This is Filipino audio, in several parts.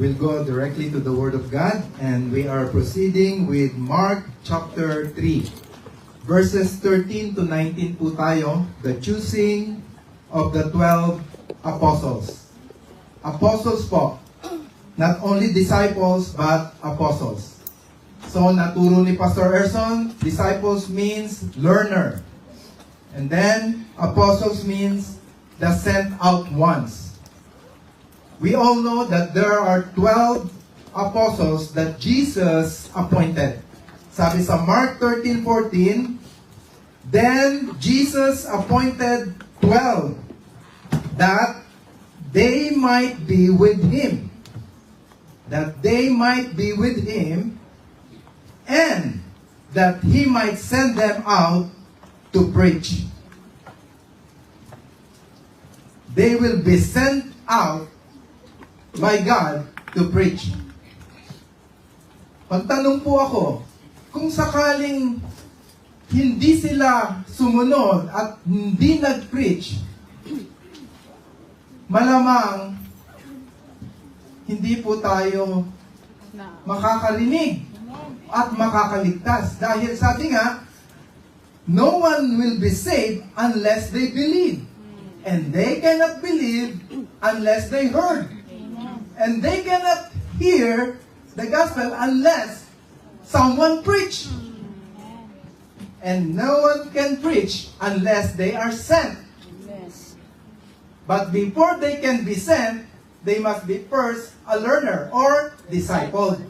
we'll go directly to the Word of God, and we are proceeding with Mark chapter 3. Verses 13 to 19 po tayo, the choosing of the 12 apostles. Apostles po, not only disciples, but apostles. So, naturo ni Pastor Erson, disciples means learner. And then, apostles means the sent out ones. We all know that there are 12 apostles that Jesus appointed. Sabi sa Mark 13:14, then Jesus appointed 12 that they might be with Him. That they might be with Him and that He might send them out to preach. They will be sent out by God to preach. Pagtanong po ako, kung sakaling hindi sila sumunod at hindi nag-preach, malamang hindi po tayo makakarinig at makakaligtas. Dahil sabi nga, no one will be saved unless they believe. And they cannot believe unless they heard. And they cannot hear the gospel unless someone preach. And no one can preach unless they are sent. But before they can be sent, they must be first a learner or disciple.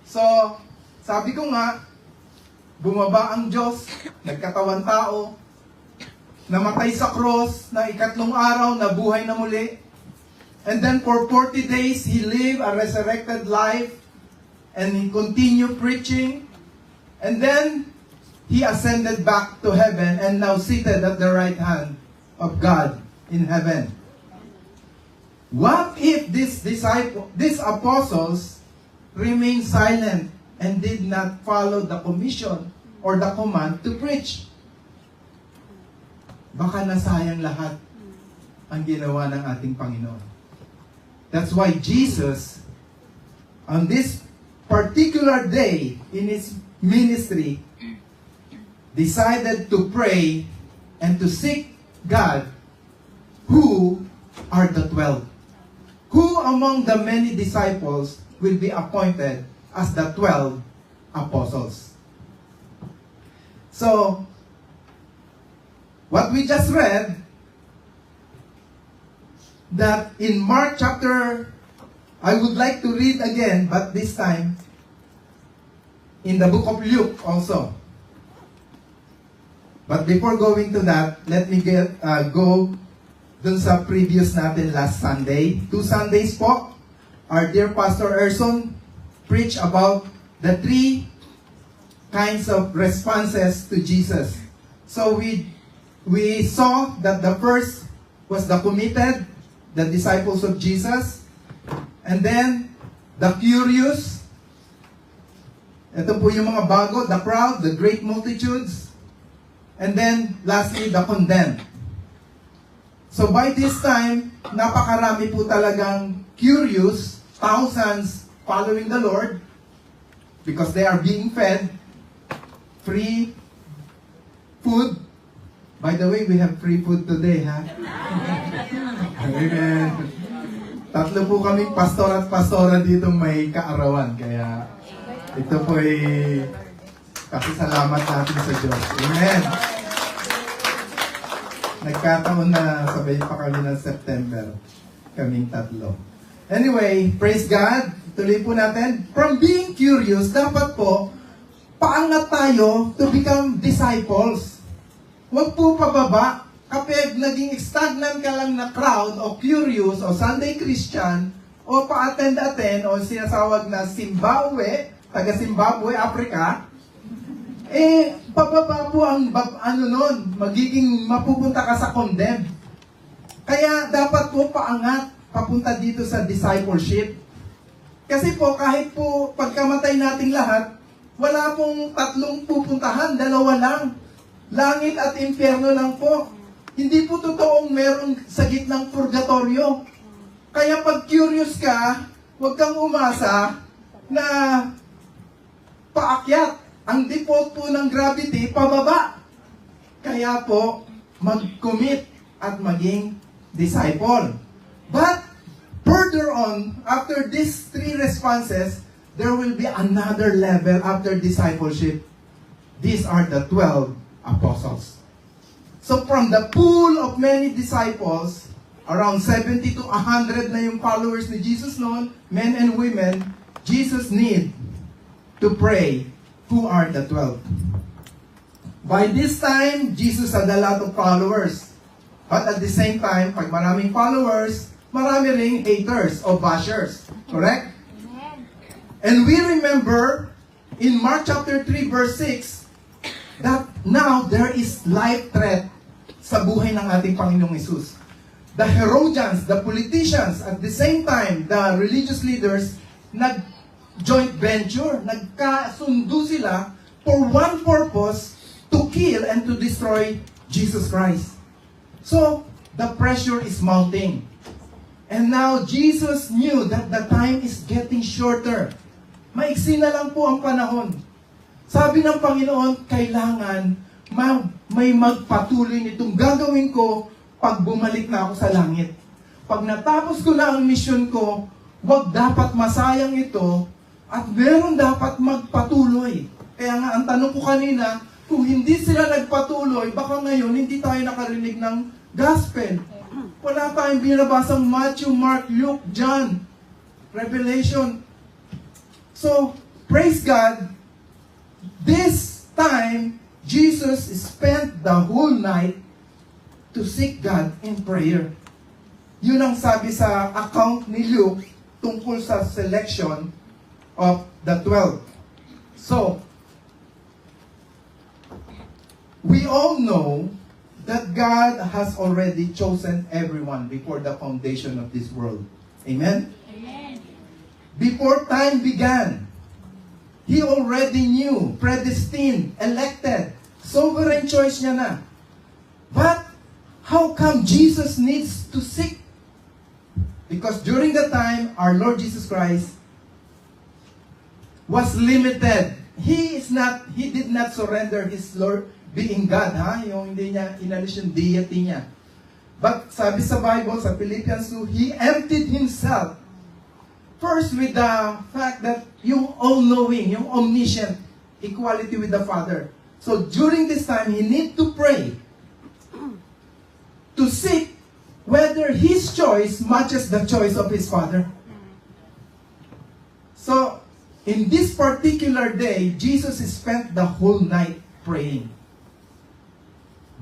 So, sabi ko nga, bumaba ang Diyos, nagkatawan tao, namatay sa cross, na ikatlong araw, nabuhay na muli. And then for 40 days, He lived a resurrected life, and He continued preaching. And then, He ascended back to heaven, and now seated at the right hand of God in heaven. What if these apostles remained silent and did not follow the commission or the command to preach? Baka nasayang lahat ang ginawa ng ating Panginoon. That's why Jesus, on this particular day in His ministry, decided to pray and to seek God, who are the 12? Who among the many disciples will be appointed as the 12 apostles? So, what we just read, that in Mark chapter, I would like to read again, but this time, in the book of Luke also. But before going to that, let me go dun sa previous natin last Sunday. 2 Sundays po, our dear Pastor Erson preached about the 3 kinds of responses to Jesus. So we saw that the first was the committed, the disciples of Jesus, and then the curious. Ito po yung mga bago, the crowd, the great multitudes, and then lastly, the condemned. So by this time, napakarami po talagang curious, thousands following the Lord, because they are being fed free food. By the way, we have free food today, ha? Amen. Tatlo po kaming pastor at pastora dito may kaarawan. Kaya ito po ay pasasalamat natin sa Diyos. Amen. Nagkataon na sabay pa kami ng September. Kaming tatlo. Anyway, praise God. Tuloy po natin. From being curious, dapat po paangat tayo to become disciples. Huwag po pababa. Kapag naging stagnant ka lang na crowd o curious o Sunday Christian o pa-attend o sinasawag na Zimbabwe, taga Zimbabwe, Africa, pababa po ang magiging mapupunta ka sa condemned. Kaya dapat po paangat papunta dito sa discipleship. Kasi po kahit po pagkamatay nating lahat, wala pong 3 pupuntahan, 2 lang. Langit at impyerno lang po. Hindi po totoong merong sa gitnang purgatorio. Kaya pag curious ka, Huwag kang umasa na paakyat. Ang default po ng gravity, pababa. Kaya po, mag-commit at maging disciple. But, further on, after these three responses, there will be another level after discipleship. These are the 12 apostles. So from the pool of many disciples, around 70 to 100 na yung followers ni Jesus noon, men and women, Jesus need to pray, who are the 12? By this time, Jesus had a lot of followers. But at the same time, pag maraming followers, marami ring haters o bashers. Correct? Amen. And we remember in Mark chapter 3 verse 6 that now there is life threat sa buhay ng ating Panginoong Hesus. The Herodians, the politicians, at the same time, the religious leaders, nag-joint venture, nagkasundo sila for one purpose, to kill and to destroy Jesus Christ. So, the pressure is mounting. And now, Jesus knew that the time is getting shorter. Maiksi na lang po ang panahon. Sabi ng Panginoon, kailangan may magpatuloy nitong gagawin ko pag bumalik na ako sa langit. Pag natapos ko na ang misyon ko, wag dapat masayang ito at meron dapat magpatuloy. Kaya nga, ang tanong ko kanina, kung hindi sila nagpatuloy, baka ngayon hindi tayo nakarinig ng gospel. Wala tayong binabasang Matthew, Mark, Luke, John, Revelation. So, praise God, this time, Jesus spent the whole night to seek God in prayer. Yun ang sabi sa account ni Luke tungkol sa selection of the 12. So, we all know that God has already chosen everyone before the foundation of this world. Amen? Amen. Before time began, He already knew, predestined, elected. Sovereign choice niya na. But, how come Jesus needs to seek? Because during the time, our Lord Jesus Christ was limited. He did not surrender His Lord being God, yung hindi niya inalis yung deity niya. But sabi sa Bible, sa Philippians 2, He emptied Himself. First with the fact that yung all-knowing, yung omniscient, equality with the Father. So during this time, He need to pray to seek whether His choice matches the choice of His Father. So, in this particular day, Jesus spent the whole night praying.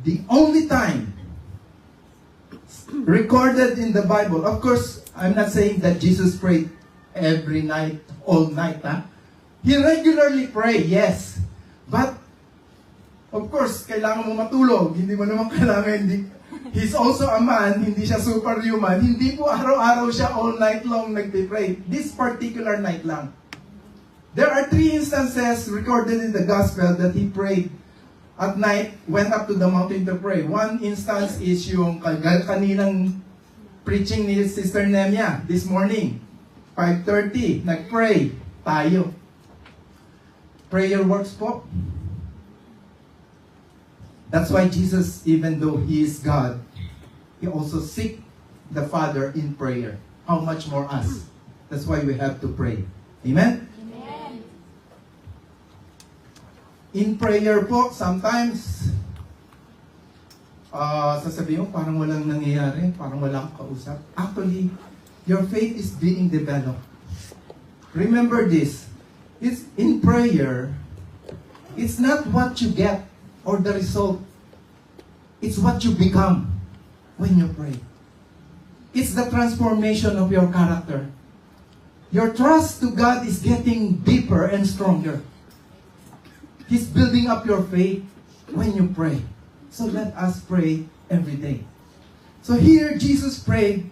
The only time recorded in the Bible, of course, I'm not saying that Jesus prayed every night, all night. He regularly prayed, yes. But, of course, kailangan mo matulog. Hindi mo naman kailangan, he's also a man, hindi siya superhuman. Hindi po araw-araw siya all night long nagpipray. This particular night lang. There are 3 instances recorded in the Gospel that He prayed at night, went up to the mountain to pray. One instance is yung kaninang preaching ni Sister Nemia this morning. 5:30, nag-pray tayo. Prayer works po. That's why Jesus, even though He is God, He also seek the Father in prayer. How much more us? That's why we have to pray. Amen? In prayer po, sometimes, sasabihin mo, parang walang nangyayari, parang walang kausap. Actually, your faith is being developed. Remember this, it's in prayer, it's not what you get or the result. It's what you become when you pray. It's the transformation of your character. Your trust to God is getting deeper and stronger. He's building up your faith when you pray. So let us pray every day. So here, Jesus prayed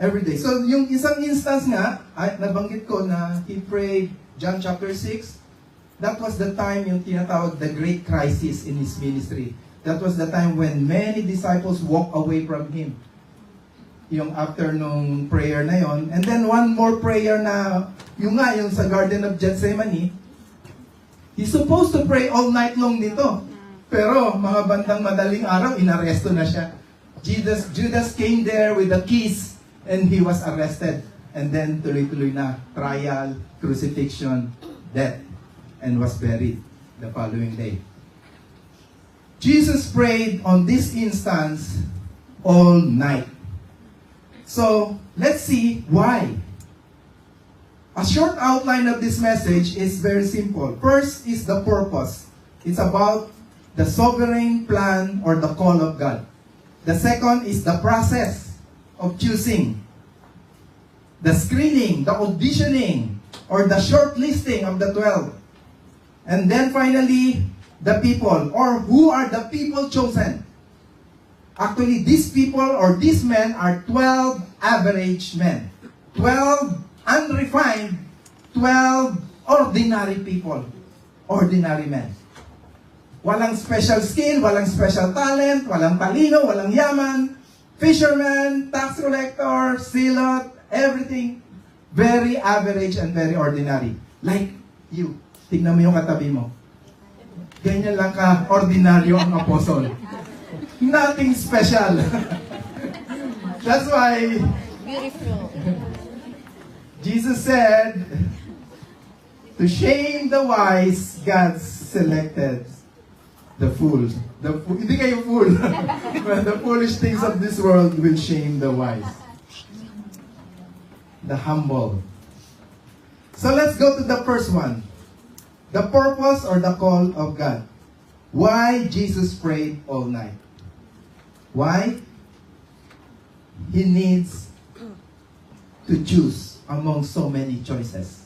every day. So yung isang instance nga, nabanggit ko na He prayed, John chapter 6, that was the time yung tinatawag the great crisis in His ministry. That was the time when many disciples walked away from Him. yung after nung prayer na yon. And then one more prayer na, yung sa Garden of Gethsemane, he's supposed to pray all night long dito. Pero mga bandang madaling araw, inaresto na siya. Judas came there with the keys and he was arrested. And then tuloy-tuloy na trial, crucifixion, death, and was buried the following day. Jesus prayed on this instance all night. So, let's see why. A short outline of this message is very simple. First is the purpose. It's about the sovereign plan or the call of God. The second is the process of choosing. The screening, the auditioning, or the shortlisting of the 12. And then finally, the people, or who are the people chosen. Actually, these people or these men are 12 average men. 12 unrefined, 12 ordinary people. Ordinary men. Walang special skill, walang special talent, walang talino, walang yaman, fisherman, tax collector, zealot, everything. Very average and very ordinary. Like you. Tignan mo yung katabi mo. Ganyan lang ka-ordinaryo ang apostle. Nothing special. That's why Beautiful. Jesus said, to shame the wise, God selected the fools. Hindi kayo fool. But the foolish things of this world will shame the wise. The humble. So let's go to the first one. The purpose or the call of God. Why Jesus prayed all night? Why? He needs to choose among so many choices.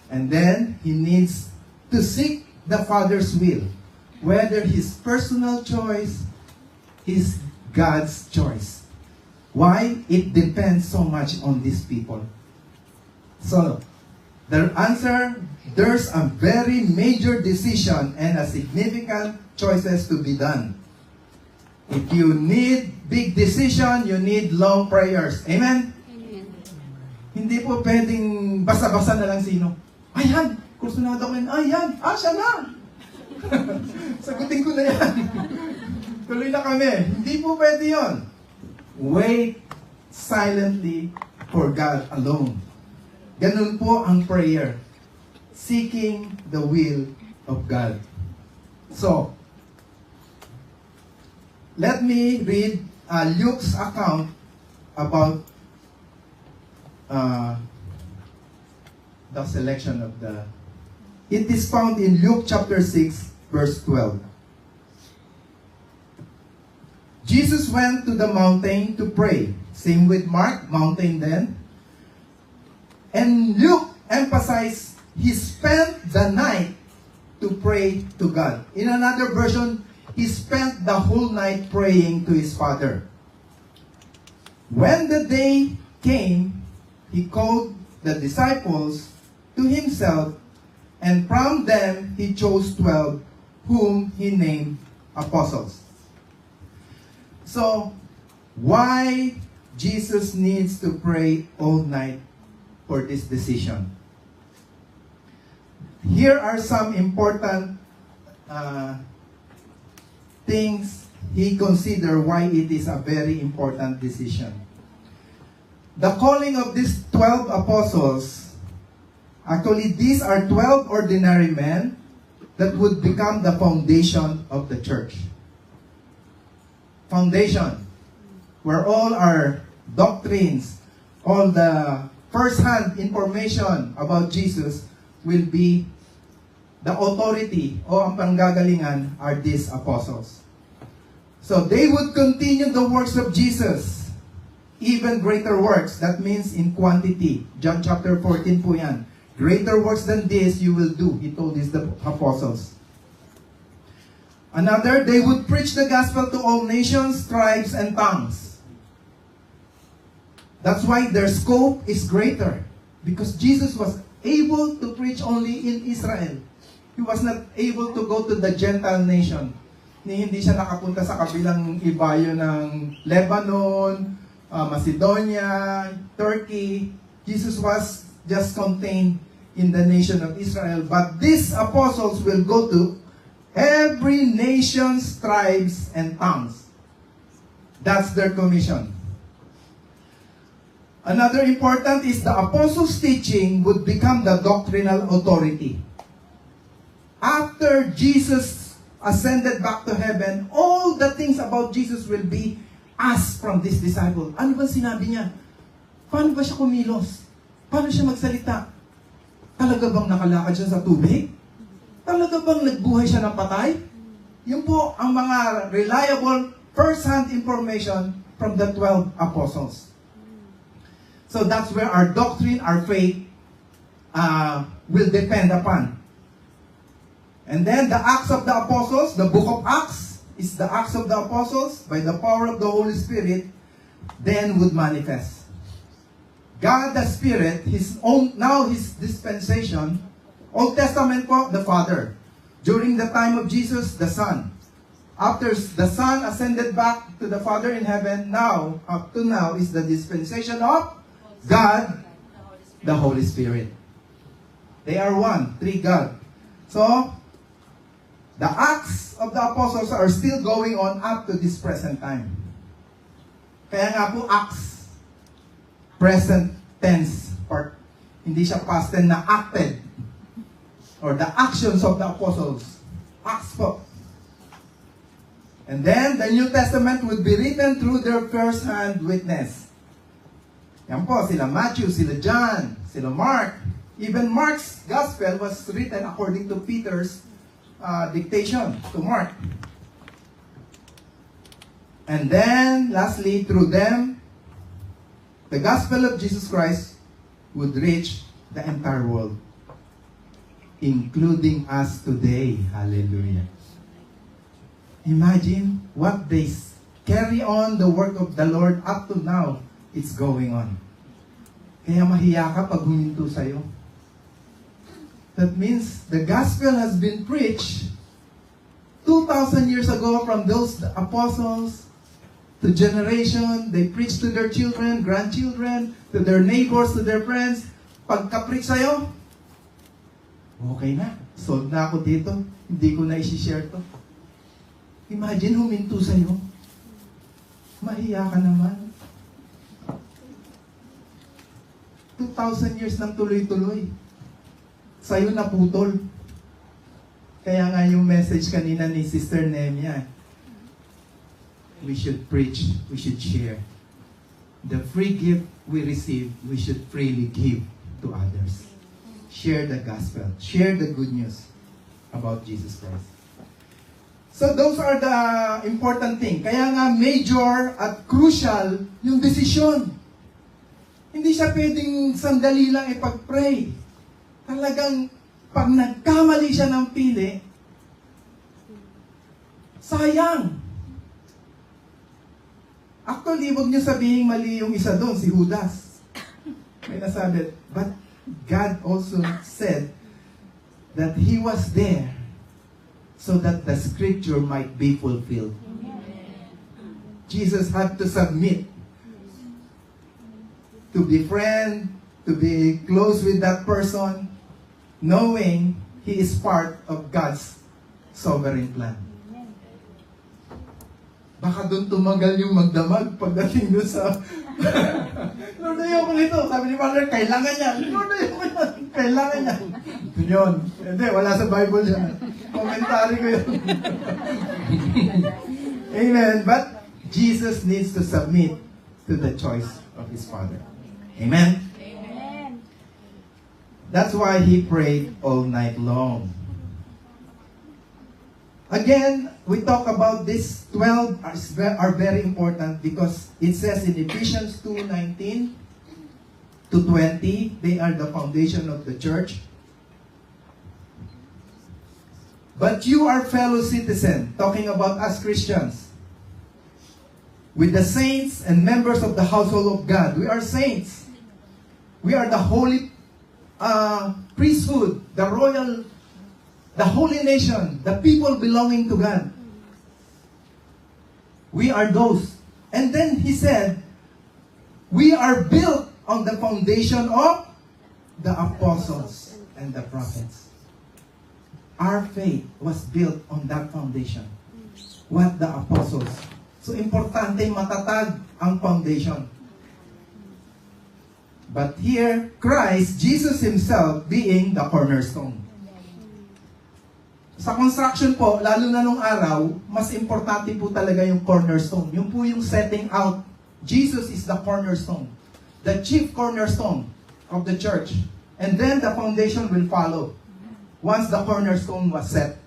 And then, He needs to seek the Father's will. Whether His personal choice is God's choice. Why? It depends so much on these people. So, the answer, there's a very major decision and a significant choices to be done. If you need big decision, you need long prayers. Amen? Amen. Hindi po pwedeng basa-basa na lang sino. Ayan, kursunado ko yun. Ayan, siya na. Sagutin ko na yan. Tuloy na kami. Hindi po pwede yun. Wait silently for God alone. Ganun po ang prayer. Seeking the will of God. So, let me read Luke's account about the selection of the... It is found in Luke chapter 6, verse 12. Jesus went to the mountain to pray. Same with Mark, mountain then. And Luke emphasized he spent the night to pray to God. In another version, he spent the whole night praying to his Father. When the day came, he called the disciples to himself, and from them he chose 12, whom he named apostles. So, why Jesus needs to pray all night for this decision? Here are some important things he considered why it is a very important decision. The calling of these 12 apostles, actually these are 12 ordinary men that would become the foundation of the church. Foundation, where all our doctrines, all the first-hand information about Jesus will be the authority o ang panggagalingan are these apostles. So they would continue the works of Jesus, even greater works. That means in quantity. John chapter 14 po yan. Greater works than this you will do, he told these the apostles. Another, they would preach the gospel to all nations, tribes, and tongues. That's why their scope is greater. Because Jesus was able to preach only in Israel. He was not able to go to the Gentile nation. Hindi siya nakapunta sa kabilang ibayo ng Lebanon, Macedonia, Turkey. Jesus was just contained in the nation of Israel. But these apostles will go to every nation's tribes and tongues. That's their commission. Another important is the apostles' teaching would become the doctrinal authority. After Jesus ascended back to heaven, all the things about Jesus will be asked from this disciple. Ano ba sinabi niya? Paano ba siya kumilos? Paano siya magsalita? Talaga bang nakalakad siya sa tubig? Talaga bang nagbuhay siya ng patay? Yun po ang mga reliable first-hand information from the 12 apostles. So that's where our doctrine, our faith will depend upon. And then the Acts of the Apostles, the book of Acts is the Acts of the Apostles by the power of the Holy Spirit, then would manifest. God the Spirit, His dispensation, Old Testament po, the Father. During the time of Jesus, the Son. After the Son ascended back to the Father in heaven, now, up to now, is the dispensation of God, the Holy Spirit. They are one, three God. So, the Acts of the Apostles are still going on up to this present time. Kaya nga po, Acts, present tense part. Hindi siya past tense na acted. Or the actions of the Apostles. Acts po. And then, the New Testament would be written through their first-hand witness. Yan po, sila Matthew, sila John, sila Mark. Even Mark's gospel was written according to Peter's dictation to Mark. And then, lastly, through them, the gospel of Jesus Christ would reach the entire world, including us today. Hallelujah. Imagine what they carry on the work of the Lord up to now. It's going on. Kaya mahiya ka pag huminto sa'yo. That means the gospel has been preached 2,000 years ago from those apostles to generation. They preached to their children, grandchildren, to their neighbors, to their friends. Pagka-preach sa'yo, okay na. Sold na ako dito. Hindi ko na isi-share to. Imagine huminto sa'yo. Mahiya ka naman. 2,000 years nang tuloy-tuloy. Sa'yo naputol. Kaya nga yung message kanina ni Sister Nemia, we should preach, we should share. The free gift we receive, we should freely give to others. Share the gospel. Share the good news about Jesus Christ. So those are the important thing. Kaya nga major at crucial yung desisyon. Hindi siya pwedeng sandali lang ipag-pray. Talagang pag nagkamali siya ng pili, sayang. Actually, huwag niyo sabihin mali yung isa doon, si Judas. May nasabi, but God also said that He was there so that the scripture might be fulfilled. Jesus had to submit to be friend, to be close with that person, knowing he is part of God's sovereign plan. Baka doon tumagal yung magdamag pagdating doon sa Lord, ayoko nito. Sabi ni Father, kailangan niya. Lord, ayoko yan. Kailangan niya. Yun. Hindi, wala sa Bible yan. Komentary ko yun. Amen. But Jesus needs to submit to the choice of His Father. Amen? Amen. That's why He prayed all night long. Again, we talk about this 12 are very important because it says in Ephesians 2:19 to 20, they are the foundation of the church. But you are fellow citizens, talking about us Christians, with the saints and members of the household of God. We are saints. We are the holy priesthood, the royal, the holy nation, the people belonging to God. We are those. And then he said, We are built on the foundation of the apostles and the prophets. Our faith was built on that foundation. What the apostles. So, importante matatag ang foundation. But here, Christ, Jesus Himself, being the cornerstone. Sa construction po, lalo na nung araw, mas importante po talaga yung cornerstone. Yung po yung setting out. Jesus is the cornerstone. The chief cornerstone of the church. And then the foundation will follow. Once the cornerstone was set.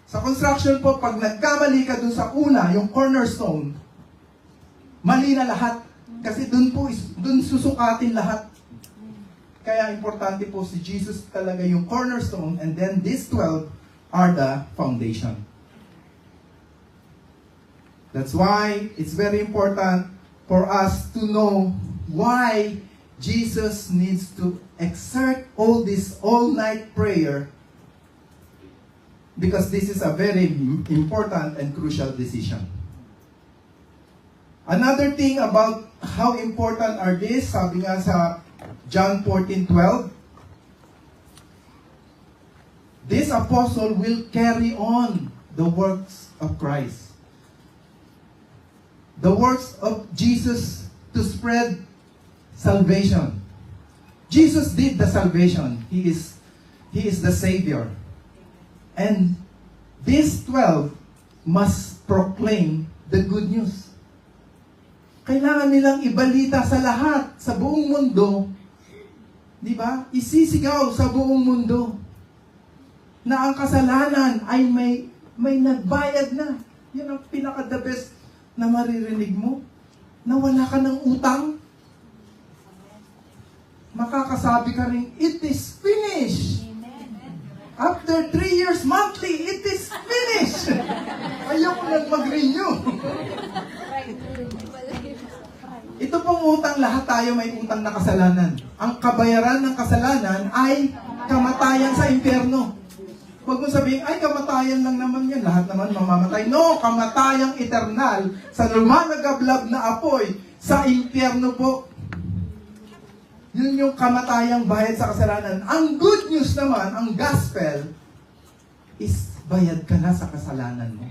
Sa construction po, pag nagkamali ka dun sa una, yung cornerstone, mali na lahat. Kasi dun susukatin lahat. Kaya importante po si Jesus talaga yung cornerstone, and then these 12 are the foundation. That's why it's very important for us to know why Jesus needs to exert all this all-night prayer, because this is a very important and crucial decision. Another thing about how important are this, sabi nga sa John 14:12, this apostle will carry on the works of Christ. The works of Jesus to spread salvation. Jesus did the salvation. He is the Savior. And these 12 must proclaim the good news. Kailangan nilang ibalita sa lahat, sa buong mundo. Di ba? Isisigaw sa buong mundo na ang kasalanan ay may nagbayad na. Yan ang pinaka-the best na maririnig mo. Na wala ka ng utang. Makakasabi ka rin, it is finished. After 3 years monthly, it is finished. Ayoko nang mag-renew. Ito pong utang, lahat tayo may utang na kasalanan. Ang kabayaran ng kasalanan ay kamatayan sa impyerno. Huwag mo sabihin, ay kamatayan lang naman yan, lahat naman mamamatay. No, kamatayang eternal sa lumanagablab na apoy sa impyerno po. Yun yung kamatayang bayad sa kasalanan. Ang good news naman, ang gospel, is bayad ka na sa kasalanan mo.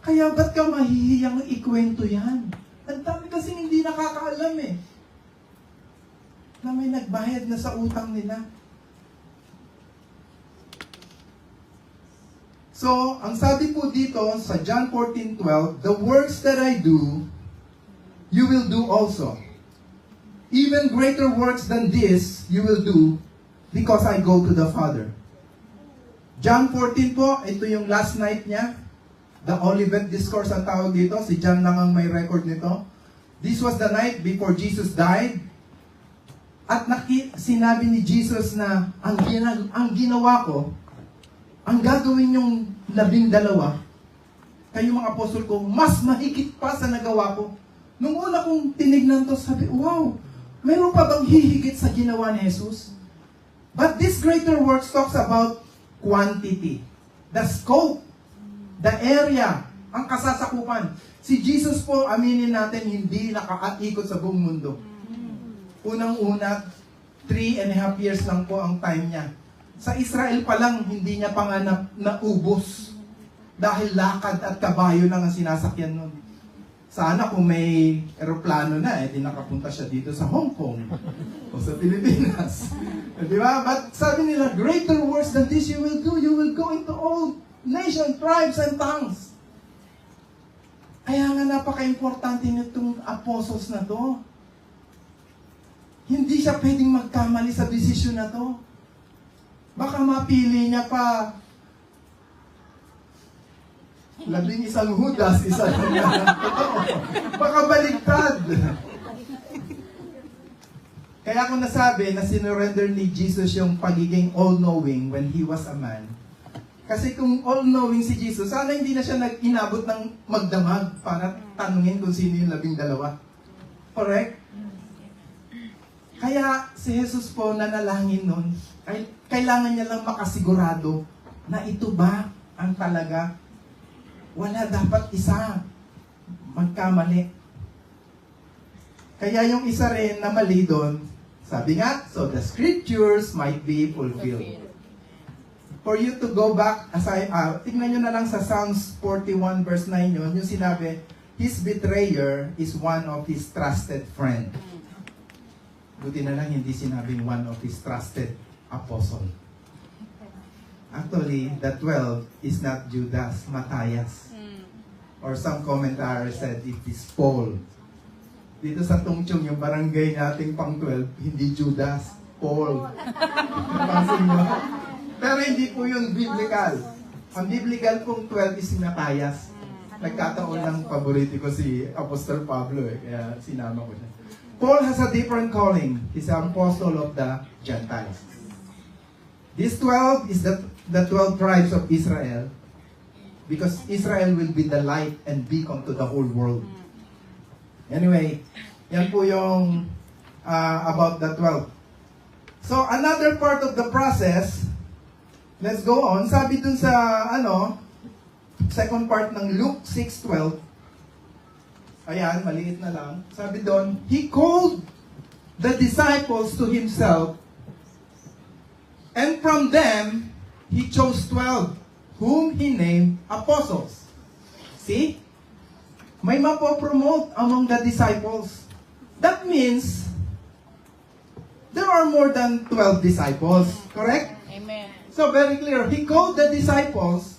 Kaya ba't ka mahihiyang ikwento yan? Ang dami kasi hindi nakakaalam na may nagbayad na sa utang nila. So, ang sabi po dito sa John 14:12, the works that I do, you will do also. Even greater works than this, you will do, because I go to the Father. John 14 po, ito yung last night niya. The Olivet Discourse ang tawag dito. Si John lang ang may record nito. This was the night before Jesus died. At sinabi ni Jesus na, ang ginawa ko, ang gagawin yung 12, kayo mga apostol ko, mas mahigit pa sa nagawa ko. Nung una kong tinignan to, sabi, wow, meron pa bang hihigit sa ginawa ni Jesus? But this greater works talks about quantity, the scope, the area, ang kasasakupan. Si Jesus po, aminin natin, hindi nakaikot sa buong mundo. Unang-una, 3.5 years lang po ang time niya. Sa Israel pa lang, hindi niya pa nga naubos. Dahil lakad at kabayo lang ang sinasakyan nun. Sana kung may eroplano na, di nakapunta siya dito sa Hong Kong o sa Pilipinas. Di ba? But sabi nila, greater works than this you will do. You will go into all nations, tribes, and tongues. Kaya nga napaka-importante nitong apostles na to. Hindi siya pwedeng magkamali sa desisyon na to. Baka mapili niya pa 11 Judas, isa lang. Baka baligtad. Kaya ako nasabi na sinurrender ni Jesus yung pagiging all-knowing when He was a man. Kasi kung all-knowing si Jesus, sana hindi na siya inabot ng magdamag para tanungin kung sino yung 12. Correct? Kaya si Jesus po nanalangin nun, ay kailangan niya lang makasigurado na ito ba ang talaga. Wala dapat isa magkamali. Kaya yung isa rin na mali doon, sabi nga, so the scriptures might be fulfilled. For you to go back, tingnan nyo na lang sa Psalms 41 verse 9 yun, yung sinabi, his betrayer is one of his trusted friend. Buti na lang hindi sinabing one of his trusted apostle. Actually, the 12 is not Judas, Matthias. Or some commentator said it is Paul. Dito sa Tungchong, yung barangay nating pang 12, hindi Judas, Paul. Napansin mo? Pero hindi po yun biblical. Ang biblical pong 12 is si Matthias. Nagkataon lang paborito ko si Apostol Pablo kaya sinama ko siya. Paul has a different calling. He's an apostle of the Gentiles. This 12 is the 12 tribes of Israel because Israel will be the light and beacon to the whole world. Anyway, yan po yung about the 12. So, another part of the process, let's go on. Sabi dun sa, second part ng Luke 6:12, ayan, maliit na lang. Sabi dun, he called the disciples to himself, and from them, he chose 12, whom he named apostles. See? May mapopromote among the disciples. That means, there are more than 12 disciples. Correct? Amen. So very clear. He called the disciples.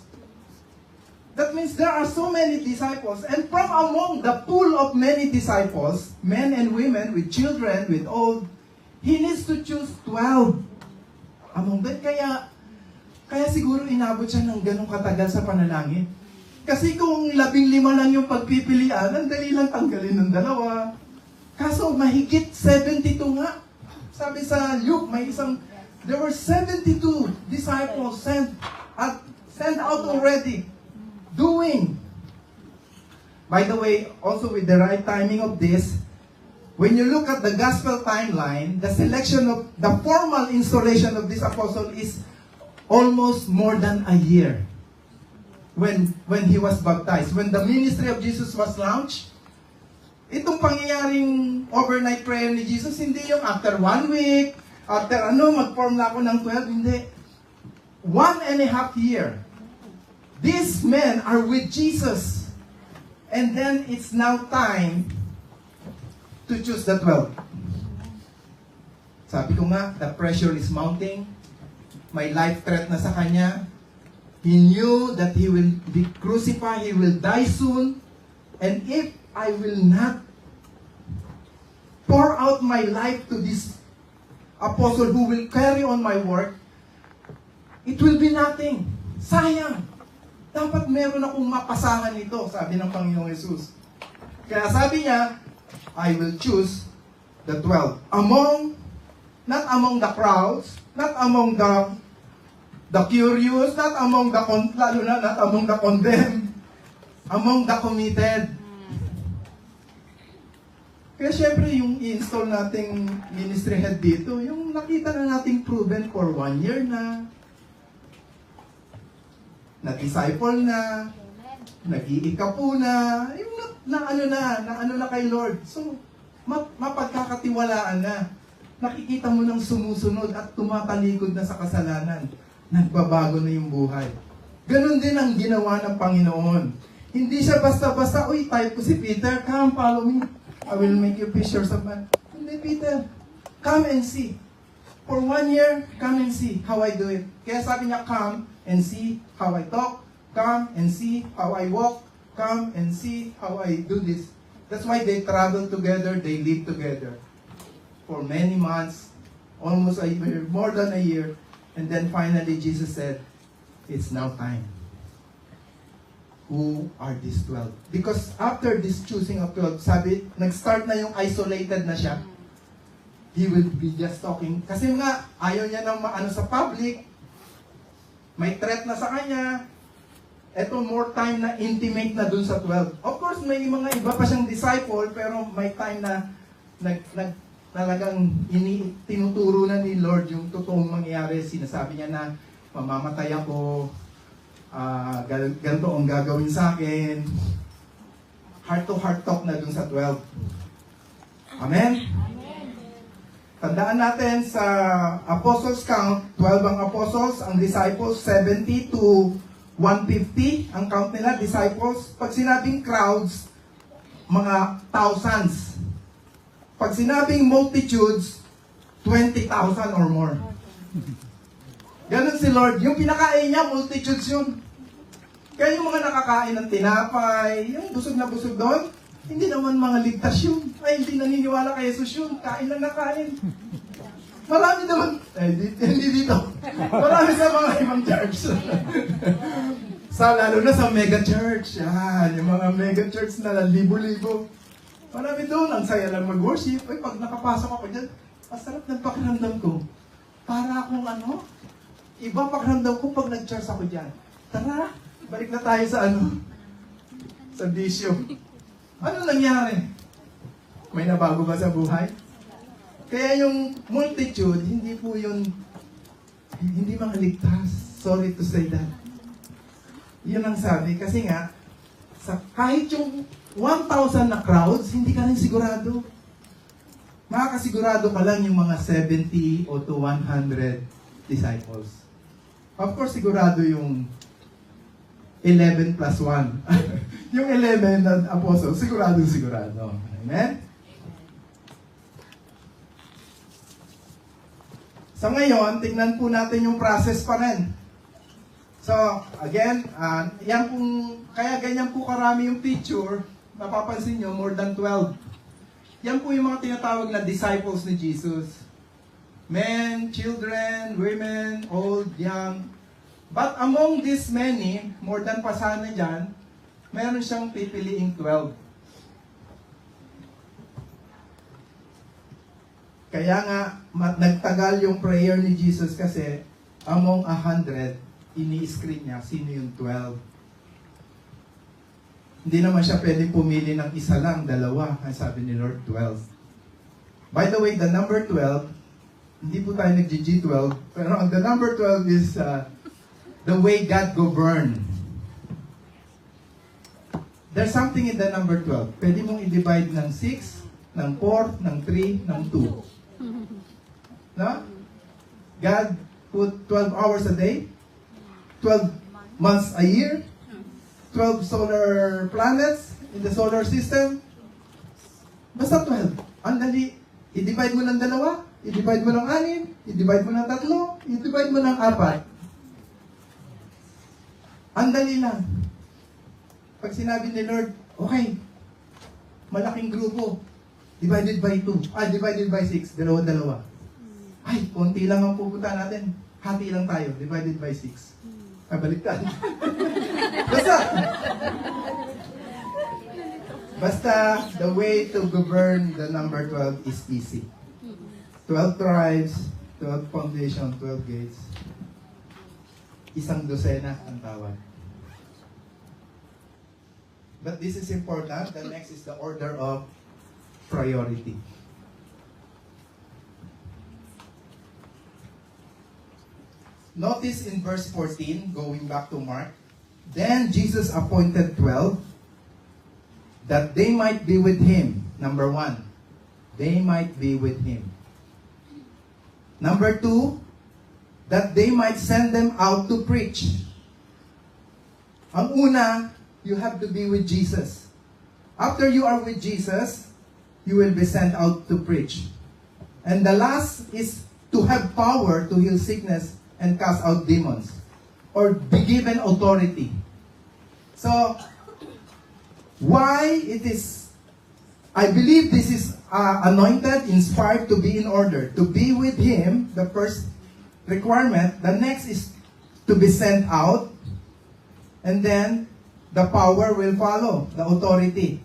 That means there are so many disciples. And from among the pool of many disciples, men and women, with children, with old, he needs to choose 12. Among them. Kaya siguro inabot siya ng ganong katagal sa panalangin. Kasi kung 15 lang yung pagpipilian, ang dali lang tanggalin ng 2. Kaso mahigit 72 nga. Sabi sa Luke, there were 72 disciples sent out already, doing. By the way, also with the right timing of this, when you look at the gospel timeline, the selection of the formal installation of this apostle is almost more than a year. When he was baptized, when the ministry of Jesus was launched, itong pangyayaring overnight prayer ni Jesus, hindi yung after 1 week, after mag-form na ako ng 12, hindi. 1.5 year. These men are with Jesus. And then it's now time to choose the 12. Sabi ko nga, the pressure is mounting. May life threat na sa kanya. He knew that he will be crucified, he will die soon. And if I will not pour out my life to this apostle who will carry on my work, it will be nothing. Sayang. Dapat meron akong mapasahan nito, sabi ng Panginoong Jesus. Kaya sabi niya, I will choose the 12. Not among the crowds, not among the curious, not among the condemned, among the committed. Kaya syempre yung i-install nating ministry head dito, yung nakita na nating proven for 1 year na disciple na, nag-iikapo na, yung na kay Lord. So, mapagkakatiwalaan na. Nakikita mo nang sumusunod at tumatalikod na sa kasalanan. Nagbabago na yung buhay. Ganon din ang ginawa ng Panginoon. Hindi siya basta-basta, uy, type ko si Peter, come, follow me. I will make you fishers of men. Hindi, Peter. Come and see. For 1 year, come and see how I do it. Kaya sabi niya, come and see how I talk. Come and see how I walk. Come and see how I do this. That's why they travel together, they live together. For many months, almost a year, more than a year. And then finally, Jesus said, it's now time. Who are these 12? Because after this choosing of 12, sabi, nag-start na yung isolated na siya. He will be just talking. Kasi nga, ayaw niya nang maano sa public. May threat na sa kanya. Eto, more time na intimate na dun sa 12. Of course, may mga iba pa siyang disciple, pero may time na talagang tinuturo na ni Lord yung totoong mangyayari. Sinasabi niya na, mamamatay ako, ganito ang gagawin sa akin. Heart-to-heart talk na dun sa 12. Amen? Tandaan natin sa Apostles Count, 12 ang apostles, ang disciples, 70 to 150 ang count nila, disciples. Pag sinabing crowds, mga thousands. Pag sinabing multitudes, 20,000 or more. Ganun si Lord. Yung pinakain niya, multitudes yun. Kaya yung mga nakakain ng tinapay, yung busog na busog doon, hindi naman mga ligtas yun. Ay, hindi naniniwala kay Jesus yun. Kain lang na kain. Marami naman, hindi dito. Marami sa mga ibang church. Lalo na sa mega church. Yan, yung mga mega church na libo-libo. Marami doon, ang saya lang mag-worship. Ay, pag nakapasok ako dyan, masarap ng pakiramdam ko. Para akong iba pakiramdam ko pag nag-church ako dyan. Tara, balik na tayo sa sa bisyo. Ano nangyari? May nabago ba sa buhay? Kaya yung multitude, hindi po yun, hindi mga ligtas. Sorry to say that. Yun ang sabi. Kasi nga, kahit yung 1,000 na crowds, hindi ka rin sigurado. Makakasigurado ka lang yung mga 70 o to 100 disciples. Of course, sigurado yung 11 plus 1. Yung 11 na apostles, sigurado. Amen? So ngayon, tingnan po natin yung process pa rin. So, again, kaya ganyan po karami yung picture, mapapansin nyo, more than 12. Yan po yung mga tinatawag na disciples ni Jesus. Men, children, women, old, young. But among these many, more than pa sana dyan, meron siyang pipiliing 12. Kaya nga, nagtagal yung prayer ni Jesus kasi among 100, ini-screen niya sino yung 12. Hindi naman siya pwedeng pumili ng isa lang, dalawa. Ang sabi ni Lord, 12. By the way, the number 12, hindi po tayo nag-G12, pero the number 12 is the way God governed. There's something in the number 12. Pwede mong i-divide ng 6, ng 4, ng 3, ng 2. No? God put 12 hours a day, 12 months a year, 12 solar planets in the solar system. Basta 12. Ang dali. I-divide mo ng 2, i-divide mo ng 6, i-divide mo ng 3, i-divide mo ng 4. Ang dali lang. Pag sinabi ni Lord, okay, malaking grupo, divided by 2, divided by 6, dalawa-dalawa. Ay, konti lang ang pupunta natin. Hati lang tayo, divided by 6. Baliktad. Basta, the way to govern the number 12 is easy. 12 tribes, 12 foundation, 12 gates. Isang dosena ang tawag. But this is important. The next is the order of priority. Notice in verse 14, going back to Mark, then Jesus appointed 12 that they might be with him. Number 1, they might be with him. Number 2, that they might send them out to preach. Ang una, you have to be with Jesus. After you are with Jesus, you will be sent out to preach. And the last is to have power to heal sickness and cast out demons, or be given authority. So, why it is, I believe this is anointed, inspired to be in order. To be with him, the first requirement. The next is to be sent out, and then the power will follow, the authority.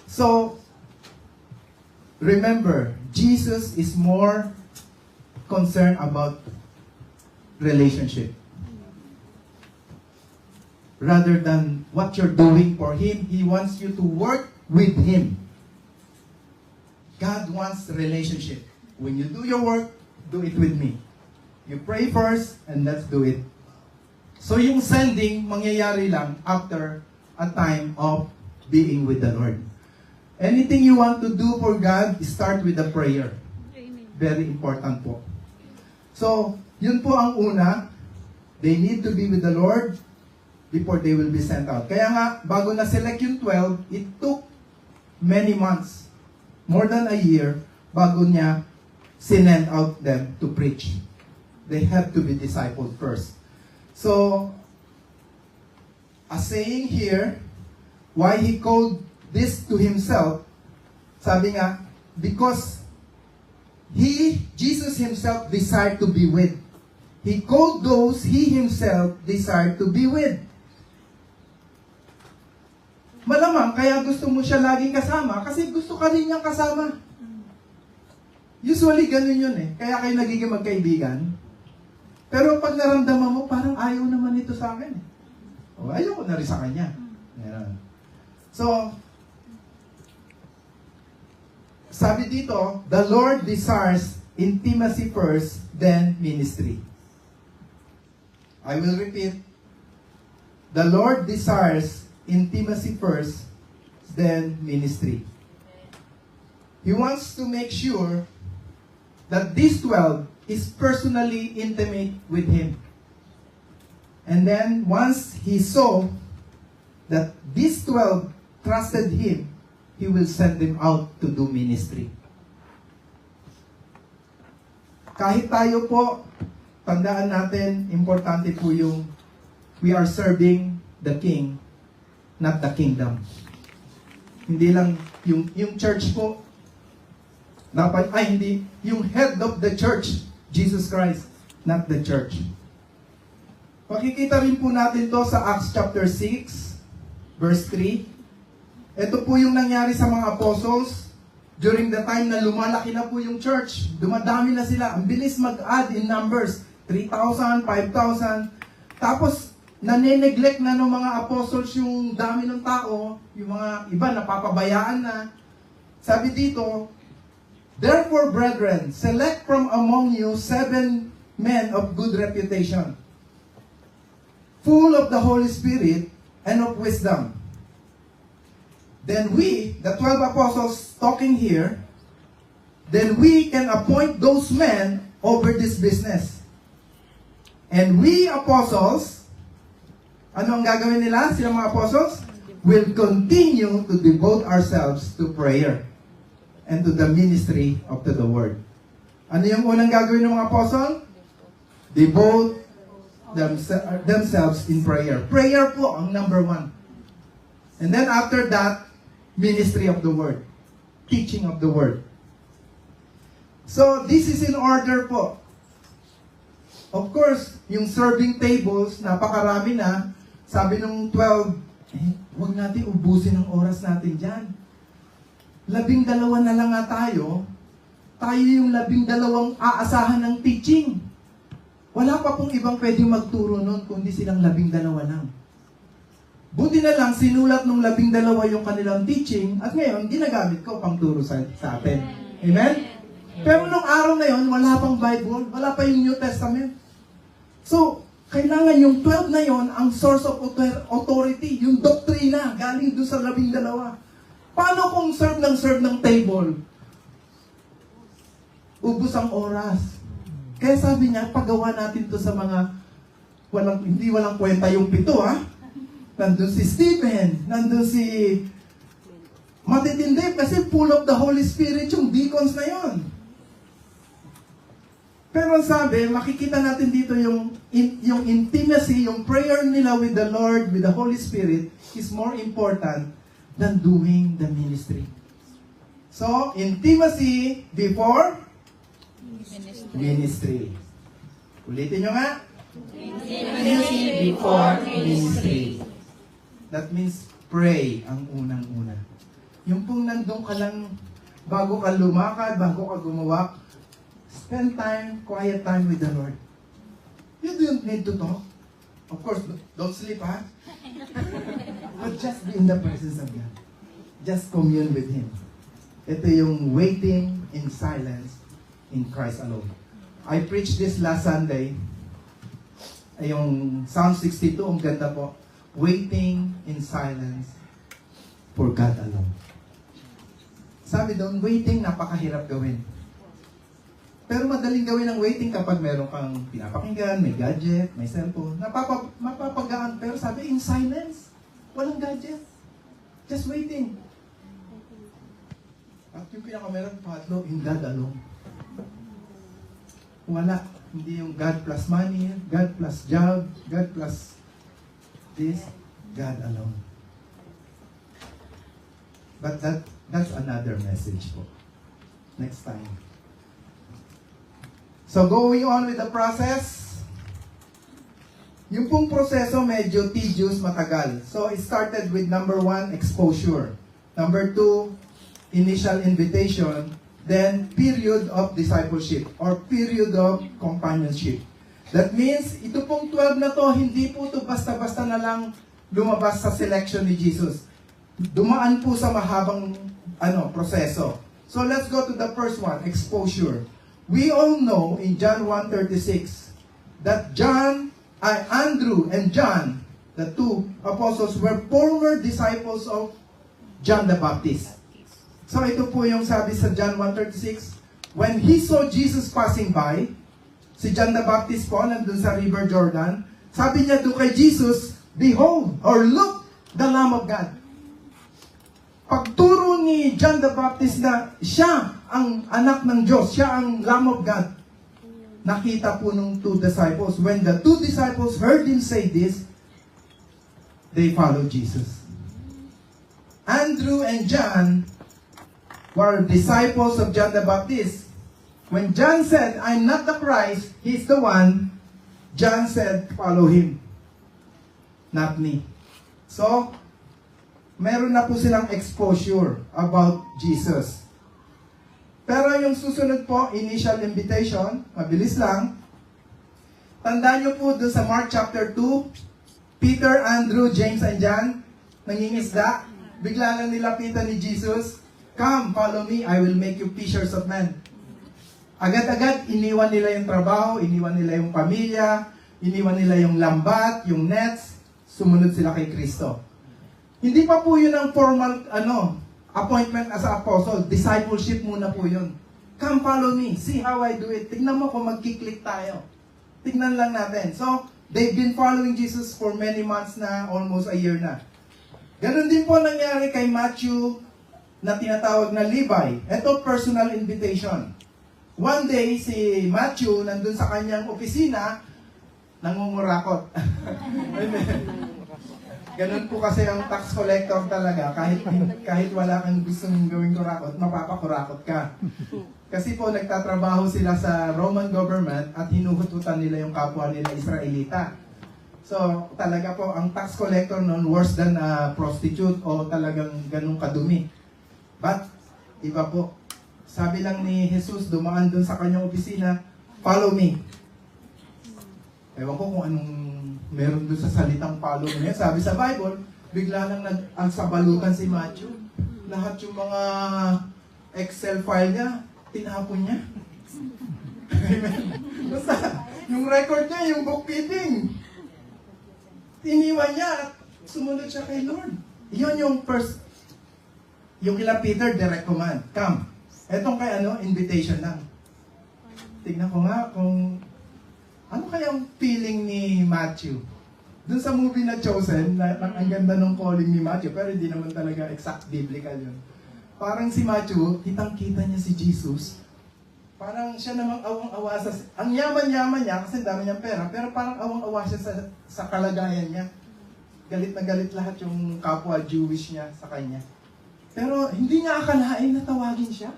So, remember, Jesus is more concerned about relationship. Rather than what you're doing for him, he wants you to work with him. God wants relationship. When you do your work, do it with me. You pray first, and let's do it. So yung sending, mangyayari lang after a time of being with the Lord. Anything you want to do for God, start with a prayer. Very important po. So, yun po ang una. They need to be with the Lord before they will be sent out. Kaya nga, bago na-select yung 12, it took many months, more than a year, bago niya sinend out them to preach. They have to be discipled first. So, a saying here, why he called this to himself, sabi nga, because Jesus himself desired to be with. He called those he himself desired to be with. Malamang, kaya gusto mo siya laging kasama, kasi gusto ka rin niyang kasama. Usually, ganun yun eh. Kaya kayo nagiging magkaibigan. Pero pag naramdaman mo, parang ayaw naman ito sa akin. O, ayaw ko na rin sa kanya. Ayan. So, sabi dito, the Lord desires intimacy first, then ministry. I will repeat. The Lord desires intimacy first, then ministry. He wants to make sure that these 12 is personally intimate with Him. And then, once He saw that these 12 trusted Him, He will send them out to do ministry. Kahit tayo po, tandaan natin, importante po yung we are serving the King, not the kingdom. Hindi lang yung church po, dapat, hindi, yung head of the church, Jesus Christ, not the church. Pakikita rin po natin to sa Acts chapter 6, verse 3. Ito po yung nangyari sa mga apostles during the time na lumalaki na po yung church. Dumadami na sila. Ang bilis mag-add in numbers. 3,000, 5,000. Tapos, nane-neglect na ng mga apostles yung dami ng tao. Yung mga iba napapabayaan na. Sabi dito, therefore, brethren, select from among you 7 men of good reputation, full of the Holy Spirit and of wisdom. Then we, the 12 apostles talking here, then we can appoint those men over this business. And we apostles, ano ang gagawin nila, sila mga apostles? Will continue to devote ourselves to prayer and to the ministry of the word. Ano yung unang gagawin ng mga apostle? Devote themselves in prayer. Prayer po ang number 1. And then after that, ministry of the word. Teaching of the word. So, this is in order po. Of course, yung serving tables, napakarami na. Sabi nung 12, huwag natin ubusin ang oras natin dyan. 12 na lang nga tayo. Tayo yung 12 aasahan ng teaching. Wala pa pong ibang pwedeng magturo nun, kundi silang 12 lang. Buti na lang, sinulat ng 12 yung kanilang teaching, at ngayon, ginagamit ko pang turo sa atin. Amen? Pero nung araw na yon, wala pang Bible, wala pa yung New Testament. So, kailangan yung 12 na yon, ang source of authority, yung doktrina, galing doon sa 12. Paano kung serve ng table? Ubus ang oras. Kaya sabi niya, paggawa natin to sa mga hindi walang kwenta yung 7, ha? Nandun si Stephen, nandun si matitindi kasi full of the Holy Spirit yung deacons na yon. Pero sabi, makikita natin dito yung intimacy, yung prayer nila with the Lord, with the Holy Spirit is more important than doing the ministry. So, intimacy before ministry. Ulitin nyo nga. Intimacy before ministry. That means pray ang unang-una. Yung pong nandun ka lang, bago ka lumakad, bago ka gumawa, spend time, quiet time with the Lord. You don't need to talk. Of course, don't sleep, ha? But just be in the presence of God. Just commune with Him. Ito yung waiting in silence in Christ alone. I preached this last Sunday. Yung Psalm 62, ang ganda po. Waiting in silence for God alone. Sabi doon, waiting napakahirap gawin. Pero madaling gawin ang waiting kapag meron kang pinapakinggan, may gadget, may cellphone. Mapapagaan. Pero sabi, in silence. Walang gadget. Just waiting. At yung pinakameron, patlo, in God alone. Wala. Hindi yung God plus money, God plus job, God plus this, God alone. But that's another message po. Next time. So going on with the process, yung pong proseso medyo tedious, matagal. So it started with number 1, exposure. Number 2, initial invitation. Then period of discipleship or period of companionship. That means, ito pong 12 na to, hindi po ito basta-basta na lang lumabas sa selection ni Jesus. Dumaan po sa mahabang proseso. So let's go to the first one, exposure. We all know in John 1:36 that Andrew and John, the two apostles, were former disciples of John the Baptist. So ito po yung sabi sa John 1:36, when he saw Jesus passing by, si John the Baptist po, nandun sa River Jordan, sabi niya doon kay Jesus, behold, or look, the Lamb of God. Pagturo ni John the Baptist na siya ang anak ng Diyos, siya ang Lamb of God, nakita po nung two disciples. When the two disciples heard him say this, they followed Jesus. Andrew and John were disciples of John the Baptist. When John said, I'm not the Christ, he's the one, John said, follow him. Not me. So, meron na po silang exposure about Jesus. Pero yung susunod po, initial invitation, mabilis lang. Tandaan nyo po doon sa Mark chapter 2, Peter, Andrew, James, and John, nangingisda. Bigla lang nilapitan ni Jesus, come, follow me, I will make you fishers of men. Agad-agad, iniwan nila yung trabaho, iniwan nila yung pamilya, iniwan nila yung lambat, yung nets, sumunod sila kay Kristo. Hindi pa po yun ang formal, appointment as an apostle. Discipleship muna po yun. Come, follow me, see how I do it. Tignan mo kung magkiklik tayo. Tignan lang natin. So, they've been following Jesus for many months na, almost a year na. Ganon din po nangyari kay Matthew, na tinatawag na Levi. Ito, personal invitation. One day, si Matthew, nandun sa kanyang opisina, nangungurakot. Ganun po kasi ang tax collector talaga. Kahit wala kang gustong gawing kurakot, mapapakurakot ka. Kasi po, nagtatrabaho sila sa Roman government at hinuhututan nila yung kapwa nila Israelita. So, talaga po, ang tax collector noon worse than a prostitute o talagang ganun kadumi. But, iba po. Sabi lang ni Jesus, dumaan dun sa kanyang opisina, follow me. Ewan ko kung anong meron dun sa salitang follow me. Sabi sa Bible, bigla lang nagsabalutan si Matthew. Lahat yung mga Excel file niya, tinapon niya. Amen. Basta, yung record niya, yung bookkeeping. Iniwan niya at sumunod siya kay Lord. Yun yung first. Yung kila Peter, direct command. Come. Etong kay invitation lang. Tignan ko nga kung ano kayang feeling ni Matthew. Dun sa movie na Chosen, ang ganda ng calling ni Matthew, pero hindi naman talaga exact biblical yun. Parang si Matthew, kitang-kita niya si Jesus. Parang siya namang awang-awa sa... Ang yaman-yaman niya, kasi dami niyang pera, pero parang awang-awa siya sa kalagayan niya. Galit na galit lahat yung kapwa Jewish niya sa kanya. Pero hindi niya akalain na tawagin siya.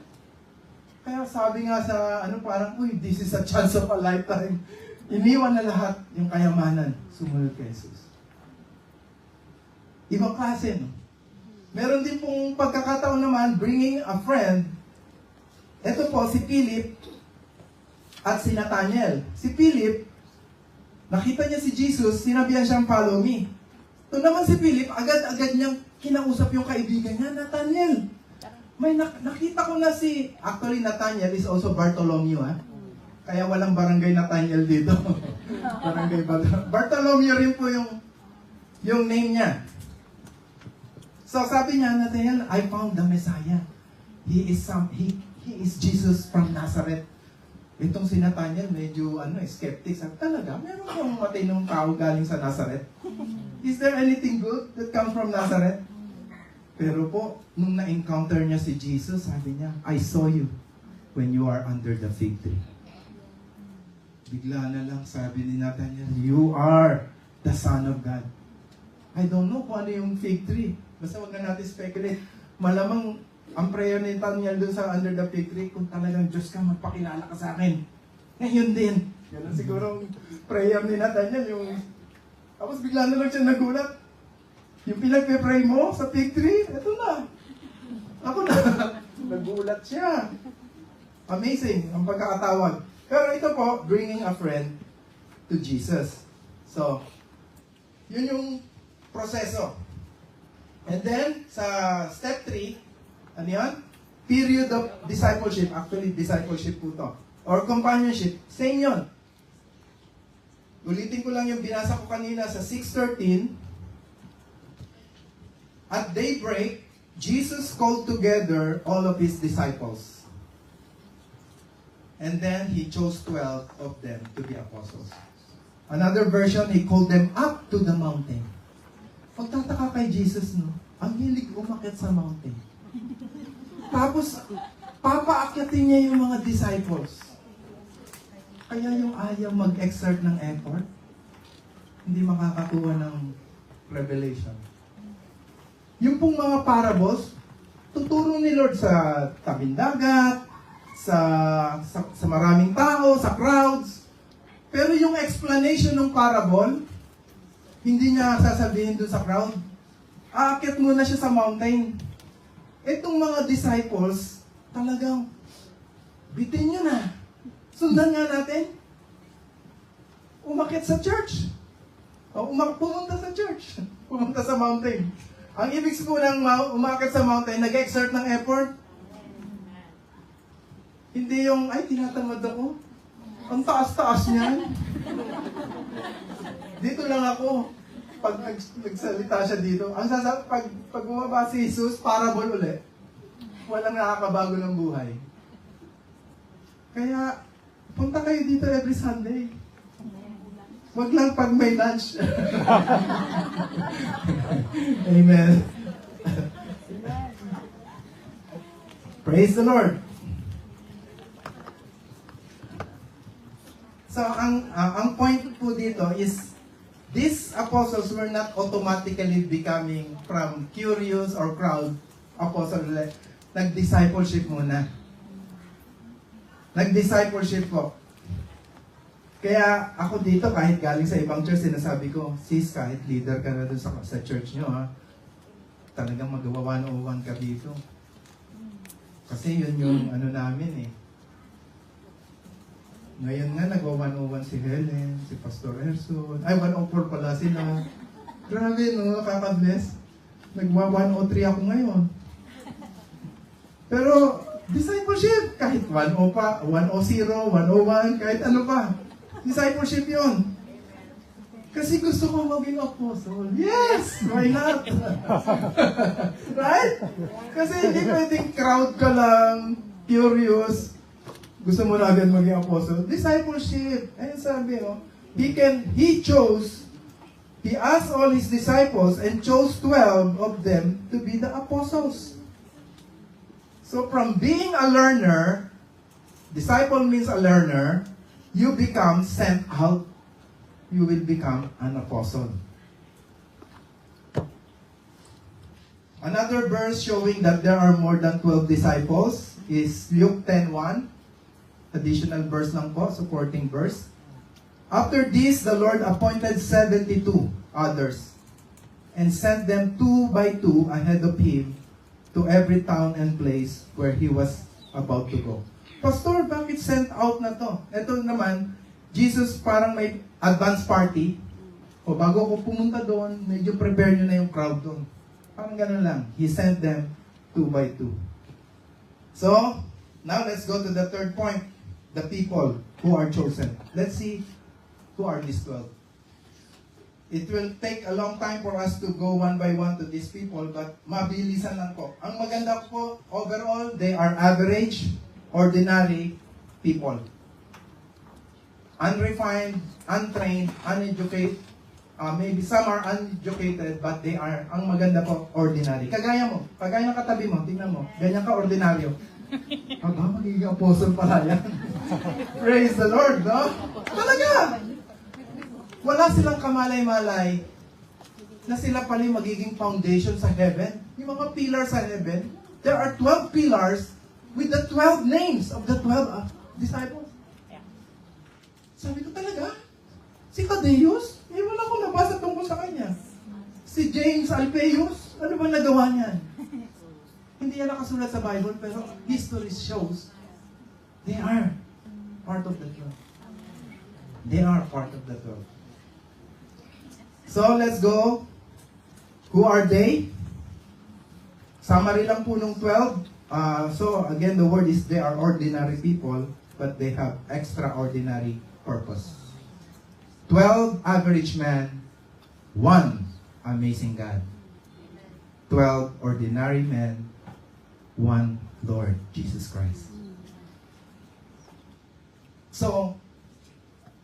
Kaya sabi nga sa parang, uy, this is a chance of a lifetime. Iniwan na lahat yung kayamanan. Sumunod kay Jesus. Ibang klase, no? Meron din pong pagkakataon naman, bringing a friend. Ito po, si Philip at si Nathaniel. Si Philip, nakita niya si Jesus, sinabihan siyang follow me. Ito naman si Philip, agad-agad niyang kinausap yung kaibigan niya, Nathaniel. May nakita ko na actually Nathaniel is also Bartholomew, ha? Kaya walang barangay Nathaniel dito. Barangay Bartholomew rin po yung name niya. So sabi niya, Nathaniel, I found the Messiah. he is Jesus from Nazareth. Itong si Nathanael, medyo skeptic. Sabi, talaga, meron bang matinong tao galing sa Nazareth? Is there anything good that comes from Nazareth? Pero po, nung na-encounter niya si Jesus, sabi niya, I saw you when you are under the fig tree. Bigla na lang sabi ni Nathanael, you are the Son of God. I don't know kung ano yung fig tree. Basta wag na natin speculate. Malamang ang prayer ni Nathanael dun sa under the fig tree, kung talagang Diyos ka, magpakilala ka sa akin. Ngayon din. Yan ang siguro prayer ni Nathanael. Tapos bigla na lang siya nagulat. Yung pinagpe-pray mo sa fig tree, eto na. Ako na. Nagulat siya. Amazing ang pagkakatawag. Pero ito po, bringing a friend to Jesus. So, yun yung proseso. And then, sa step 3, ano yun? Period of discipleship. Actually, discipleship po to. Or companionship. Same yun. Ulitin ko lang yung binasa ko kanina sa 6:13. At daybreak, Jesus called together all of His disciples. And then He chose 12 of them to be apostles. Another version, He called them up to the mountain. Pagtataka kay Jesus, no? Ang hilig umakyat sa mountain. Tapos, papaakyatin niya yung mga disciples. Kaya yung ayaw mag-exert ng effort, hindi makakakuha ng revelation. Yung pong mga parables, tuturo ni Lord sa tabing dagat, sa maraming tao, sa crowds. Pero yung explanation ng parable, hindi niya sasabihin dun sa crowd. Aakyat muna siya sa mountain. Itong mga disciples, talagang, bitin nyo na. Sundan nga natin. Umakyat sa church. O pumunta sa church. Pumunta sa mountain. Ang ibig sabihin ng umakyat sa mountain, nag-exert ng effort. Hindi yung, ay, tinatamad ako. Ang taas-taas niyan. Dito lang ako. Pag nagsalita siya dito, ang pag bumaba si Jesus, parable ulit. Walang nakakabago ng buhay. Kaya, punta kayo dito every Sunday. Wag lang pag may lunch. Amen. Praise the Lord. So, ang point po dito is, these apostles were not automatically becoming from curious or crowd apostles. Nag-discipleship muna. Nag-discipleship po. Kaya ako dito, kahit galing sa ibang church, sinasabi ko, sis, kahit leader ka na dun sa church nyo, ha, talagang magawa 101 ka dito. Kasi yun yung ano namin eh. Ngayon nga, nagwa-101 si Helen, si Pastor Erson. Ay, 104 pala sila. Grabe, no? Kaka-bless. Nagwa-103 ako ngayon. Pero, discipleship, kahit 100 pa, 100, 101, kahit ano pa. Discipleship yun. Kasi gusto ko maging apostle. Yes! Why not? Right? Kasi hindi pwedeng crowd ka lang, curious, gusto mo na agad maging apostle. Discipleship. Ayun sabi, no? He asked all His disciples and chose 12 of them to be the apostles. So from being a learner, disciple means a learner, you become sent out. You will become an apostle. Another verse showing that there are more than 12 disciples is Luke 10:1. Additional verse lang po, supporting verse. After this, the Lord appointed 72 others and sent them 2 by 2 ahead of Him to every town and place where He was about to go. Pastor, bakit sent out na to? Ito naman, Jesus parang may advance party. O bago ako pumunta doon, medyo prepare nyo na yung crowd doon. Parang ganun lang. He sent them 2 by 2. So, now let's go to the third point. The people who are chosen. Let's see who are these 12. It will take a long time for us to go one by one to these people, but mabilisan lang po. Ang maganda po, overall, they are average, ordinary people. Unrefined, untrained, uneducated, maybe some are uneducated, but they are, ang maganda po, ordinary. Kagaya ng katabi mo, tingnan mo, ganyan ka ordinaryo. Aba, magiging apostle pala yan. Praise the Lord, no? Talaga! Wala silang kamalay-malay na sila pala yung magiging foundation sa heaven. Yung mga pillars sa heaven, there are 12 pillars with the 12 names of the 12 disciples. Sabi ko talaga, si Tadeus, wala akong nabasa tungkol sa kanya. Si James Alphaeus, ano ba nagawa niyan? Hindi yan nakasulat sa Bible, pero history shows they are part of the 12. They are part of the 12. So, let's go. Who are they? Summary lang po nung 12. So, again, the word is they are ordinary people, but they have extraordinary purpose. 12 average men, 1 amazing God. 12 ordinary men, 1 Lord Jesus Christ. So,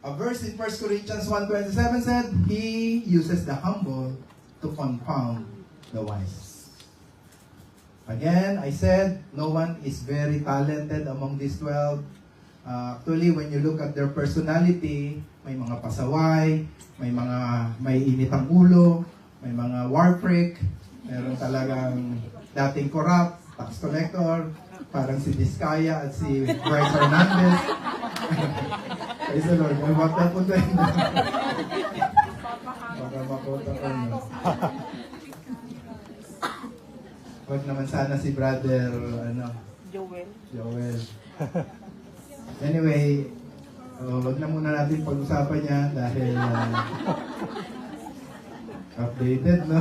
a verse in 1 Corinthians 1:27 said, He uses the humble to confound the wise. Again, I said, no one is very talented among these 12. Actually, when you look at their personality, may mga pasaway, may initang ulo, may mga war freak, meron talagang dating corrupt, tax collector, parang si Vizcaya at si Bryce Hernandez. Praise the Lord. May bata po tayo. Baka makota ko nyo. Huwag naman sana si brother, Joel. Anyway, wag na muna natin pag-usapan niya dahil updated, no?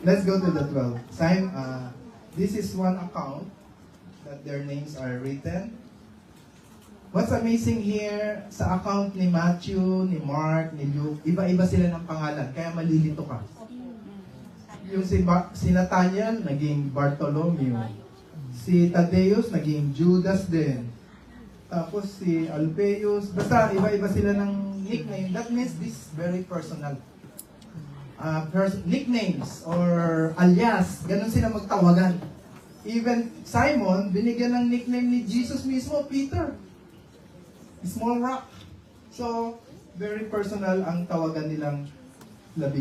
Let's go to the 12. This is one account that their names are written. What's amazing here, sa account ni Matthew, ni Mark, ni Luke, iba-iba sila ng pangalan, kaya malilito ka. Yung si Nathaniel, naging Bartholomew. Si Tadeus, naging Judas din. Tapos si Alphaeus, basta iba-iba sila ng nickname. That means this very personal. Nicknames or alias, ganun sila magtawagan. Even Simon, binigyan ng nickname ni Jesus mismo, Peter. Small rock. So, very personal ang tawagan nilang 12.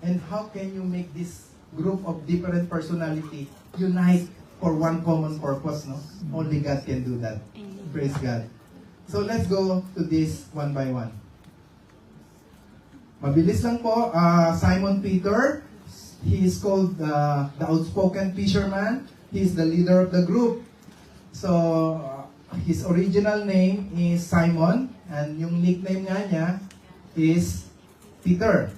And how can you make this group of different personality unite for one common purpose, no? Only God can do that. Praise God. So, let's go to this one by one. Mabilis lang po. Simon Peter, he is called the outspoken fisherman. He is the leader of the group. So, his original name is Simon, and yung nickname nga niya is Peter.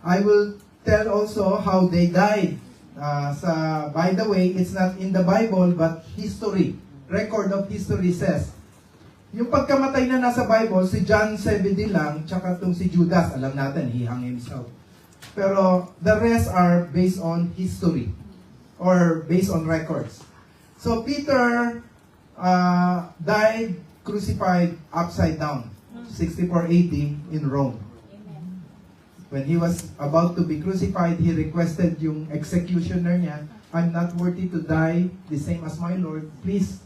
I will tell also how they died. By the way, it's not in the Bible, but history. Record of history says, yung pagkamatay na nasa Bible, si John Zebedee lang, tsaka itong si Judas, alam natin, he hung himself. Pero the rest are based on history or based on records. So Peter died crucified upside down, 64 AD in Rome. When he was about to be crucified, he requested yung executioner niya, I'm not worthy to die the same as my Lord. Please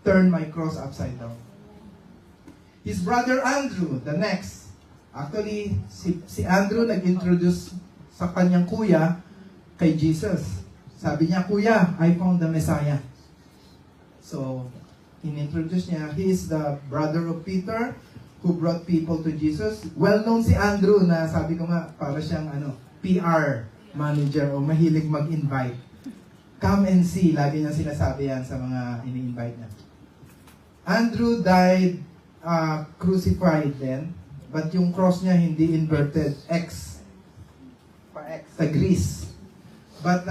turn my cross upside down. His brother Andrew, the next. Actually, si Andrew nag-introduce sa kanyang kuya kay Jesus. Sabi niya, Kuya, I found the Messiah. So, in-introduce niya, he is the brother of Peter who brought people to Jesus. Well-known si Andrew na sabi ko nga, para siyang PR manager o mahilig mag-invite. Come and see, lagi niya sinasabi yan sa mga ini-invite niya. Andrew died crucified then, but yung cross niya hindi inverted, X. Pa-X. Sa Greece. But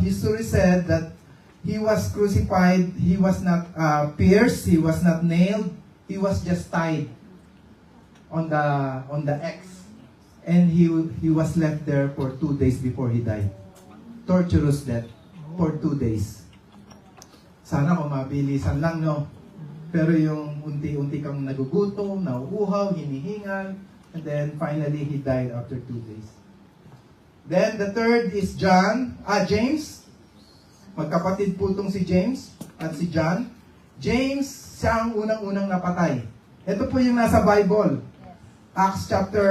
history said that he was crucified, he was not pierced, he was not nailed, he was just tied on the X, and he was left there for 2 days before he died. Torturous death for 2 days. Sana kung mabilisan lang, no? Pero yung unti-unti kang nagugutom, nauuhaw, hinihingal, and then finally he died after 2 days. Then the third is James. Magkapatid po itong si James at si John. James, siya ang unang-unang napatay. Ito po yung nasa Bible. Acts chapter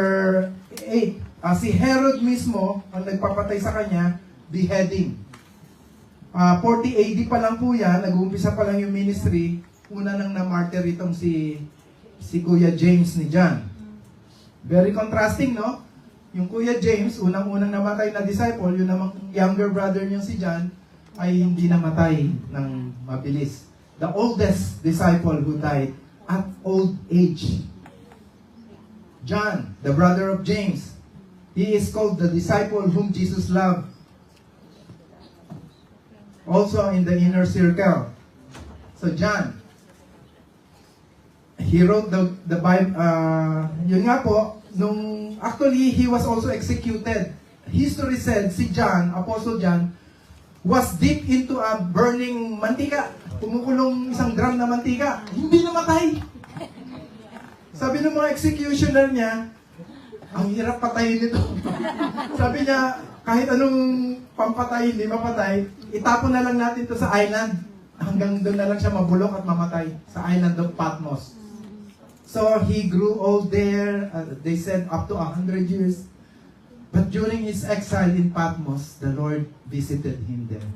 8. Si Herod mismo, ang nagpapatay sa kanya, beheading. 40 AD pa lang po yan, nag-uumpisa pa lang yung ministry, una nang na-martyr itong si Kuya James ni John. Very contrasting, no? Yung Kuya James, unang-unang namatay na disciple, yung namang younger brother niya si John, ay hindi namatay ng mabilis. The oldest disciple who died at old age. John, the brother of James, he is called the disciple whom Jesus loved. Also in the inner circle. So John, he wrote the Bible, yun nga po, actually he was also executed. History said si John, Apostle John, was deep into a burning mantika. Kumukulong 1 gram na mantika. Hindi namatay. Sabi ng mga executioner niya, ang hirap patayin nito. Sabi niya, kahit anong pampatay, hindi mapatay, itapon na lang natin to sa island. Hanggang doon na lang siya mabulok at mamatay. Sa island of Patmos. So he grew old there. They said up to 100 years. But during his exile in Patmos, the Lord visited him there.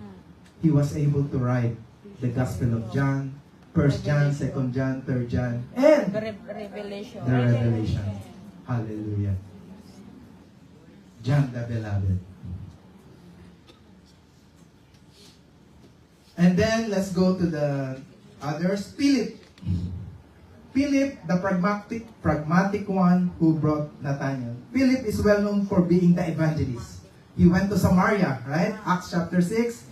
He was able to write the Gospel of John, 1 John, 2 John, 3 John, and The Revelation. the Revelation. Hallelujah. John the Beloved. And then, let's go to the others. Philip. Philip, the pragmatic one who brought Nathanael. Philip is well known for being the evangelist. He went to Samaria, right? Acts chapter 6.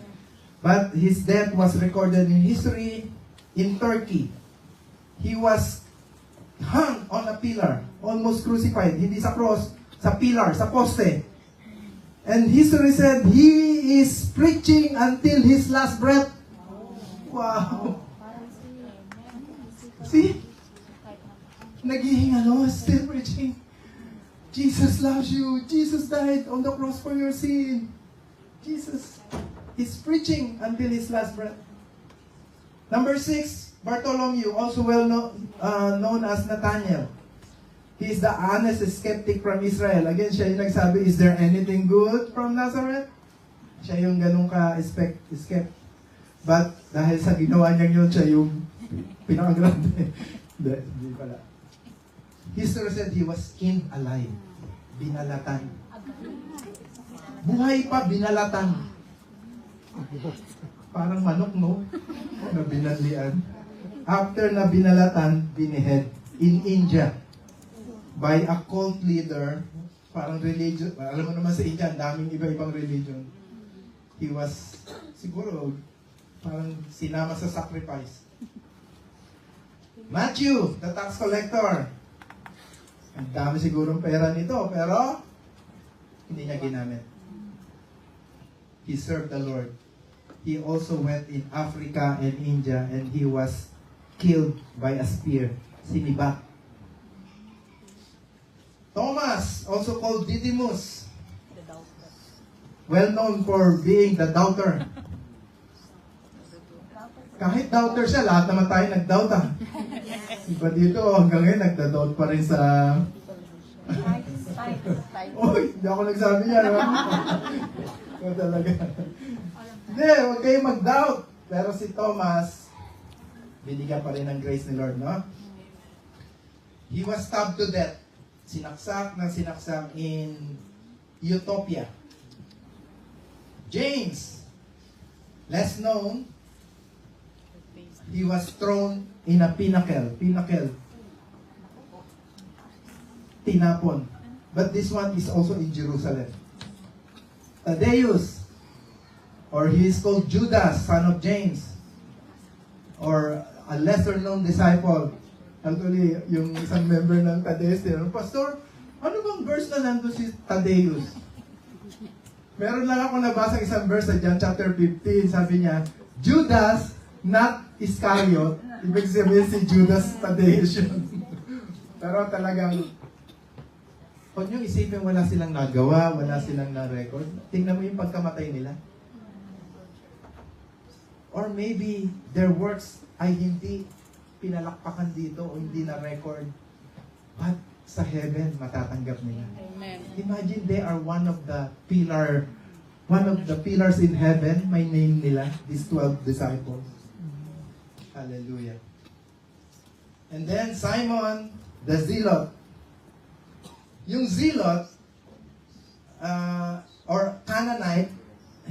But his death was recorded in history in Turkey. He was hung on a pillar, almost crucified. Hindi sa cross, sa pillar, sa poste. And history said he is preaching until his last breath. Wow. See? Naghihinga, still preaching. Jesus loves you. Jesus died on the cross for your sin. Jesus is preaching until his last breath. Number 6, Bartholomew, also well known as Nathanael. He is the honest skeptic from Israel. Again, siya yung nagsabi, is there anything good from Nazareth? Siya yung ganun ka-skeptic. But dahil sa ginawa niya yun, siya yung pinakagrande. Hindi pala. History said he was skinned alive. Binalatan. Buhay pa, binalatan. Parang manok, no? Na binalian. After na binalatan, binihead in India by a cult leader. Parang religion. Alam mo naman sa India, ang daming iba-ibang religion. He was, siguro, parang sinama sa sacrifice. Matthew, the tax collector. Ang dami sigurong pera nito, pero hindi niya ginamit. He served the Lord. He also went in Africa and India and he was killed by a spear. Sinibak. Thomas, also called Didymus. Well known for being the doubter. Kahit doubter siya, lahat naman tayo nag-doubt. Iba dito, hanggang ngayon, nagda-doubt pa rin sa... Uy, hindi ako nagsabi niya. Ikaw talaga. Hindi, huwag kayo mag-doubt. Pero si Thomas, binigyan pa rin ng grace ni Lord, no? He was stabbed to death. Sinaksak in Ethiopia. James, less known, he was thrown in a pinnacle. Tinapon. But this one is also in Jerusalem. Thaddeus, or he is called Judas, son of James, or a lesser known disciple. Actually, yung isang member ng Tadeus, Pastor, ano bang verse na nandun si Tadeus? Meron lang ako nabasa isang verse sa John chapter 15. Sabi niya, Judas, not Iscariot. Ibig sabihin si Judas Tadeus yun. Pero talagang, kung yung isipin wala silang nagawa, wala silang na-record, tingnan mo yung pagkamatay nila. Or maybe their works ay hindi pinalakpakan dito o hindi na-record. But sa heaven, matatanggap nila. Amen. Imagine they are one of the pillars in heaven. May name nila, these 12 disciples. Hallelujah. And then Simon, the Zealot. Yung Zealot, or Canaanite,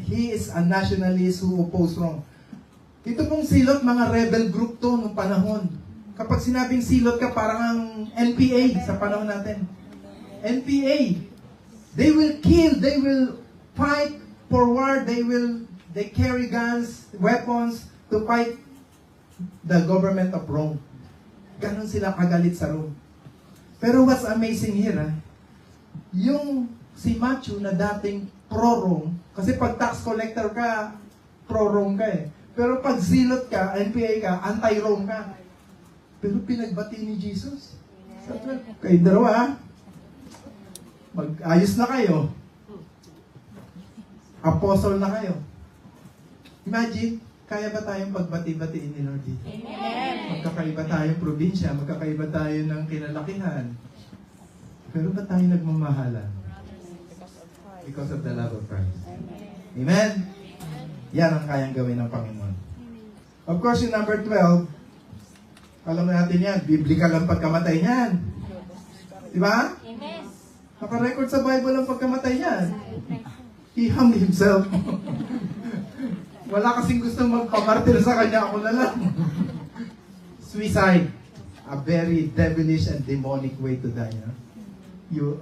he is a nationalist who opposed Rome. Ito pong Zealot, mga rebel group to nung panahon. Kapag sinabing Zealot ka, parang ang NPA sa panahon natin. NPA. They will kill, they will fight for war, they carry guns, weapons to fight the government of Rome. Ganon sila kagalit sa Rome. Pero what's amazing here, yung si Matthew na dating pro-Rome, kasi pag tax collector ka, pro-Rome ka eh. Pero pag zealot ka, NPA ka, anti-Rome ka. Pero pinagbati ni Jesus. Sa 12, kayo dalawa, mag-ayos na kayo. Apostle na kayo. Imagine, kaya ba tayong pagbati-batiin ni Lord dito? Amen. Magkakaiba tayong probinsya, magkakaiba tayo ng kinalakihan. Pero ba tayo nagmamahalan? Because of the love of Christ. Amen? Yan ang kayang gawin ng Panginoon. Of course, yung number 12, alam natin yan, biblical ang pagkamatay niyan. Di ba? Amen. Naka-record sa Bible ang pagkamatay niyan. He hung himself. Wala kasing gustong magpamartir sa kanya, ako na lang. Suicide. A very devilish and demonic way to die. Huh?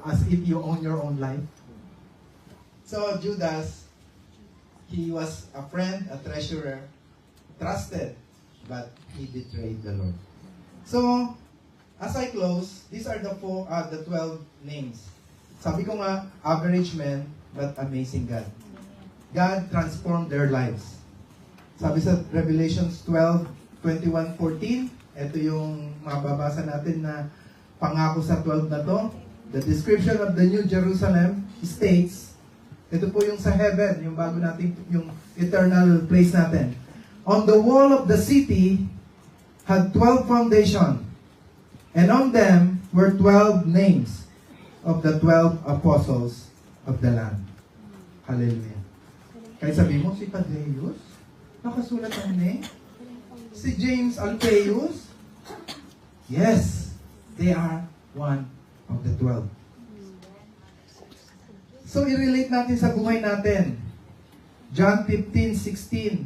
As if you own your own life. So, Judas, he was a friend, a treasurer, trusted, but he betrayed the Lord. So, as I close, these are the 12 names. Sabi ko nga, average men, but amazing God. God transformed their lives. Sabi sa Revelations 12, 21, 14, ito yung mababasa natin na pangako sa 12 na to. The description of the New Jerusalem states, ito po yung sa heaven, yung bago natin, yung eternal place natin. On the wall of the city had 12 foundations, and on them were 12 names of the 12 apostles of the Lamb. Hallelujah. Kaya sabi mo, si Tadeus, nakasulat ang name? Si James Alphaeus? Yes, they are one of the 12. So, i-relate natin sa buhay natin. John 15:16.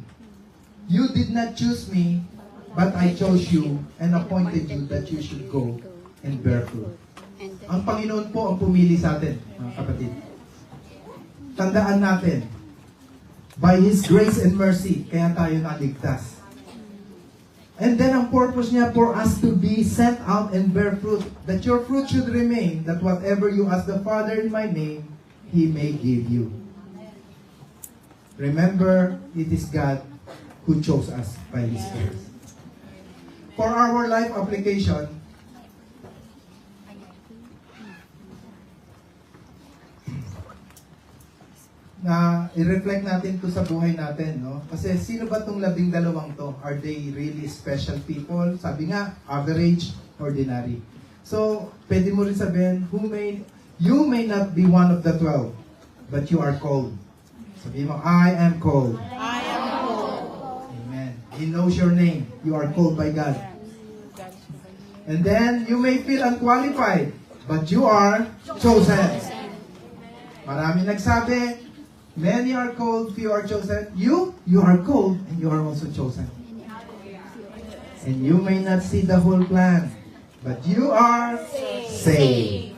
You did not choose me, but I chose you and appointed you that you should go and bear fruit. Ang Panginoon po ang pumili sa atin, mga kapatid. Tandaan natin, by His grace and mercy, kaya tayo naligtas. And then ang purpose niya for us to be sent out and bear fruit, that your fruit should remain, that whatever you ask the Father in my name, He may give you. Remember, it is God who chose us by His grace. For our life application, na i-reflect natin to sa buhay natin, no? Kasi sino ba tong 12 to? Are they really special people? Sabi nga, average, ordinary. So, pwede mo rin sabihin, you may not be one of the 12, but you are called. Sabi mo, I am called. I am called. Amen. He knows your name. You are called by God. And then, you may feel unqualified, but you are chosen. Marami nagsabi, many are called, few are chosen. You are called, and you are also chosen. And you may not see the whole plan, but you are saved.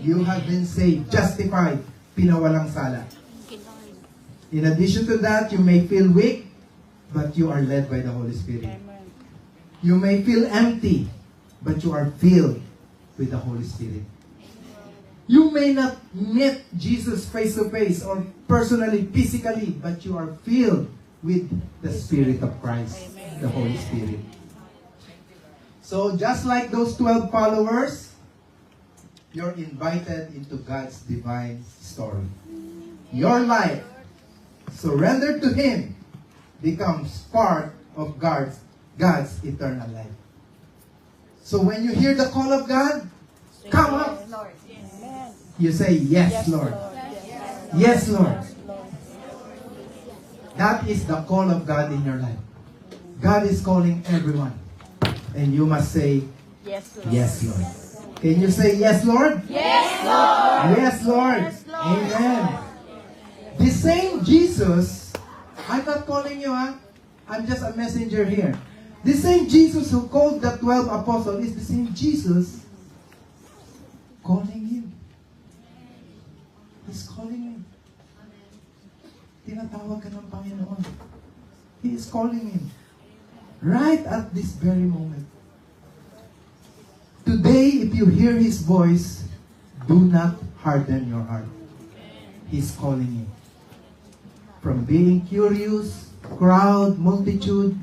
You have been saved, justified, pinawalang sala. In addition to that, you may feel weak, but you are led by the Holy Spirit. You may feel empty, but you are filled with the Holy Spirit. You may not meet Jesus face to face or personally, physically, but you are filled with the Spirit of Christ, the Holy Spirit. So just like those 12 followers, you're invited into God's divine story. Your life, surrendered to Him, becomes part of God's eternal life. So when you hear the call of God, come up. You say, yes, Lord. Yes, Lord. That is the call of God in your life. God is calling everyone. And you must say, Yes, Lord. yes, Lord. Can you say, yes, Lord? Yes, Lord. Yes, Lord. Yes, Lord. Amen. The same Jesus, I'm not calling you, I'm just a messenger here. The same Jesus who called the 12 apostles is the same Jesus calling you. He's calling you. Tinatawag ka ng Panginoon. He is calling you. Right at this very moment. Today, if you hear His voice, do not harden your heart. He's calling you. From being curious, crowd, multitude,